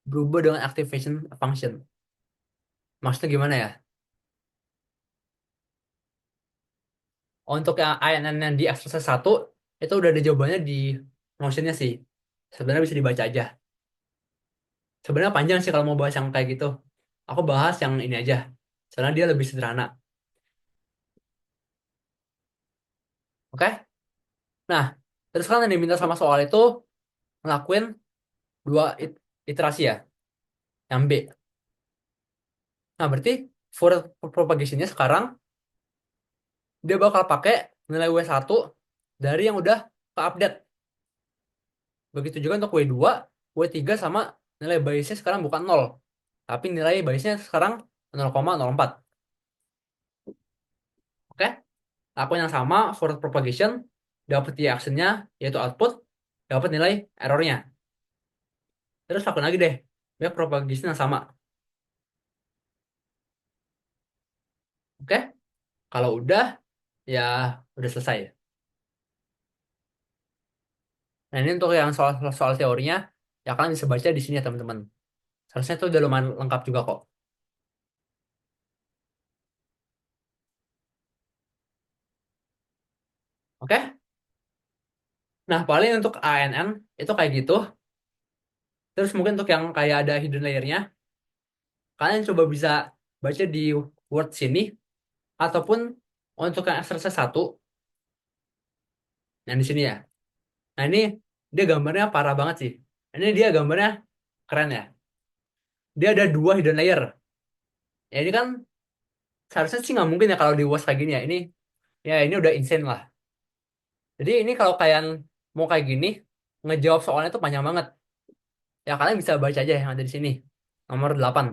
berubah dengan activation function. Maksudnya gimana ya? Untuk yang INN yang di exercise 1 itu udah ada jawabannya di notionnya sih. Sebenarnya bisa dibaca aja. Sebenarnya panjang sih kalau mau bahas yang kayak gitu. Aku bahas yang ini aja. Soalnya dia lebih sederhana. Oke? Nah, terus kan yang diminta sama soal itu ngelakuin dua iterasi ya, yang B. Nah, berarti for propagationnya sekarang dia bakal pakai nilai W1 dari yang udah ke-update. Begitu juga untuk W2, W3 sama nilai biasnya sekarang bukan 0. Tapi nilai biasnya sekarang 0,04. Oke? Lakuin yang sama forward propagation, dapat di actionnya, yaitu output, dapat nilai errornya. Terus lakuin lagi deh, back propagation yang sama. Oke? Kalau udah, ya udah selesai. Nah ini untuk yang soal teorinya, ya kalian bisa baca di sini ya teman-teman. Seharusnya itu udah lumayan lengkap juga kok. Oke? Nah paling untuk ANN itu kayak gitu. Terus mungkin untuk yang kayak ada hidden layernya, kalian coba bisa baca di Word sini, ataupun untuk yang exercise 1, yang di sini ya. Nah ini dia gambarnya parah banget sih. Ini dia gambarnya keren ya. Dia ada dua hidden layer. Ya ini kan seharusnya sih nggak mungkin ya kalau di WAS kayak gini ya. Ini udah insane lah. Jadi ini kalau kalian mau kayak gini, ngejawab soalnya tuh panjang banget. Ya kalian bisa baca aja yang ada di sini. Nomor 8.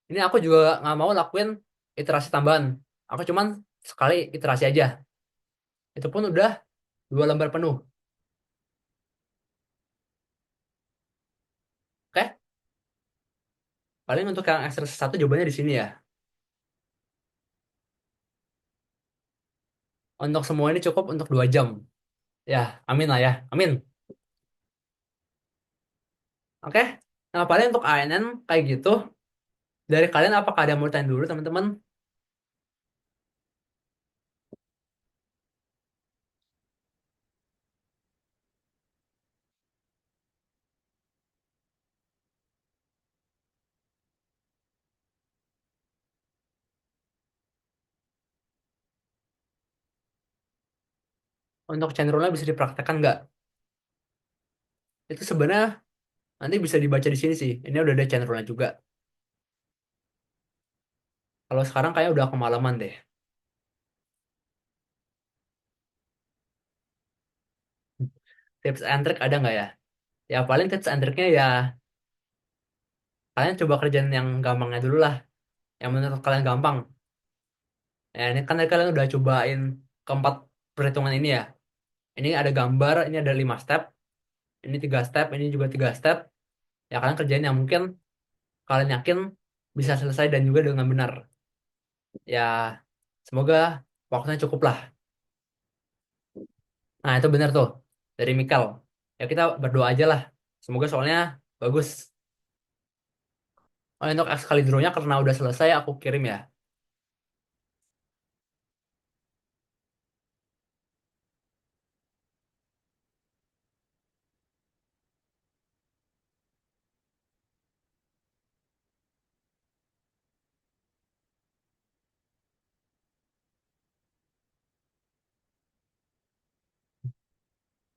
Ini aku juga nggak mau lakuin iterasi tambahan. Aku cuman sekali iterasi aja. Itu pun udah dua lembar penuh. Oke? Paling untuk yang exercise 1 jawabannya di sini ya. Untuk semua ini cukup untuk 2 jam. Ya, amin lah ya. Amin. Oke? Nah, paling untuk ANN kayak gitu. Dari kalian apakah ada yang mau tanya dulu, teman-teman? Untuk channelnya bisa dipraktekkan nggak? Itu sebenarnya nanti bisa dibaca di sini sih. Ini udah ada channelnya juga. Kalau sekarang kayak udah kemalaman deh. Tips and trick ada nggak ya? Ya paling tips and triknya ya kalian coba kerjaan yang gampangnya dulu lah. Yang menurut kalian gampang. Ya ini kan tadi kalian udah cobain keempat perhitungan ini ya. Ini ada gambar, ini ada 5 step, ini 3 step, ini juga 3 step. Ya kalian kerjain yang mungkin kalian yakin bisa selesai dan juga dengan benar. Ya semoga waktunya cukup lah. Nah itu benar tuh dari Mikal. Ya kita berdoa aja lah. Semoga soalnya bagus. Oh, untuk Excalibur-nya karena udah selesai aku kirim ya.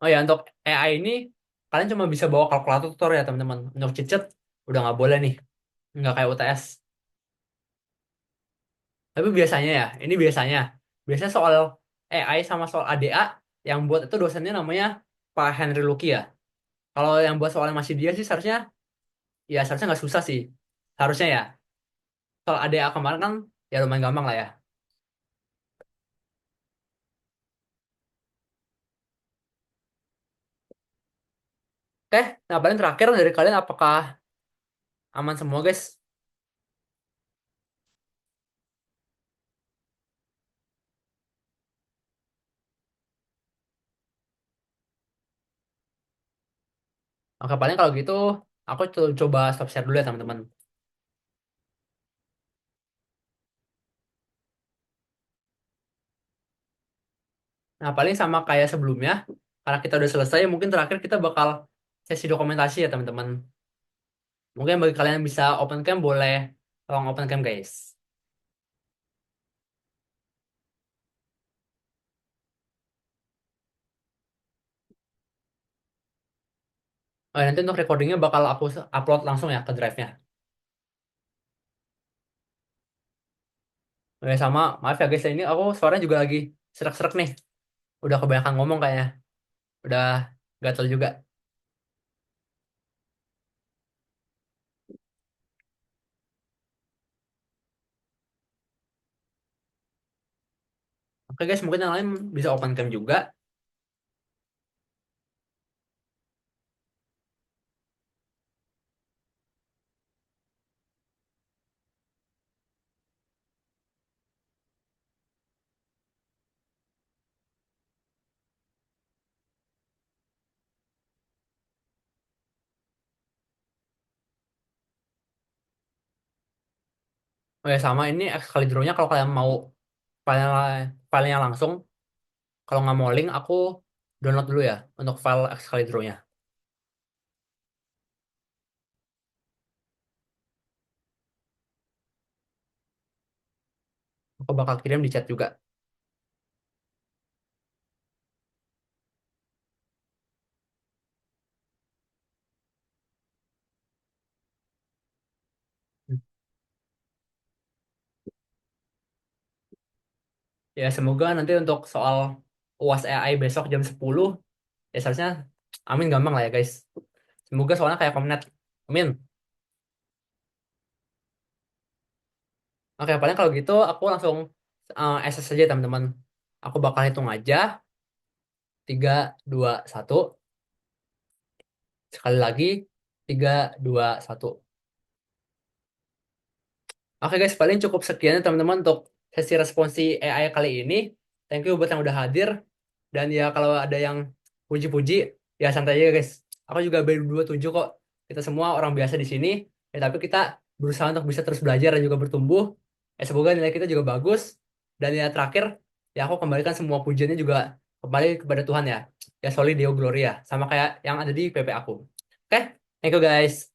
Oh ya untuk AI ini kalian cuma bisa bawa kalkulator ya teman-teman. Untuk cheat udah nggak boleh nih. Nggak kayak UTS. Tapi biasanya ya, ini biasanya. Biasanya soal AI sama soal ADA yang buat itu dosennya namanya Pak Henry Lucky ya. Kalau yang buat soalnya masih dia sih seharusnya ya seharusnya nggak susah sih. Harusnya ya. Soal ADA kemarin kan ya lumayan gampang lah ya. Oke, nah paling terakhir dari kalian apakah aman semua guys? Oke, paling kalau gitu aku coba stop share dulu ya teman-teman. Nah, paling sama kayak sebelumnya, karena kita udah selesai, mungkin terakhir kita bakal sesi dokumentasi ya teman-teman. Mungkin bagi kalian yang bisa open cam boleh tolong open cam guys. Oh, ya, nanti untuk recordingnya bakal aku upload langsung ya ke drive-nya. Oke, sama maaf ya guys, ini aku suaranya juga lagi serak-serak nih. Udah kebanyakan ngomong kayaknya. Udah gatel juga. Oke guys, mungkin yang lain bisa open cam juga. Oh ya, sama ini kali nya kalau kalian mau file filenya langsung, kalau nggak mau link, aku download dulu ya untuk file Excalibur-nya. Aku bakal kirim di chat juga. Ya, semoga nanti untuk soal UAS AI besok jam 10, ya seharusnya amin gampang lah ya guys. Semoga soalnya kayak Komnet. Amin. Oke, paling kalau gitu aku langsung SS aja teman-teman. Aku bakal hitung aja. 3, 2, 1. Sekali lagi. 3, 2, 1. Oke guys, paling cukup sekian ya teman-teman untuk sesi responsi AI kali ini. Thank you buat yang udah hadir. Dan ya kalau ada yang puji-puji, ya santai aja guys. Aku juga baru 27 kok. Kita semua orang biasa di sini. Ya tapi kita berusaha untuk bisa terus belajar dan juga bertumbuh. Ya semoga nilai kita juga bagus. Dan ya terakhir, ya aku kembalikan semua pujiannya juga kembali kepada Tuhan ya. Ya Soli Deo Gloria. Sama kayak yang ada di PP aku. Oke, thank you guys.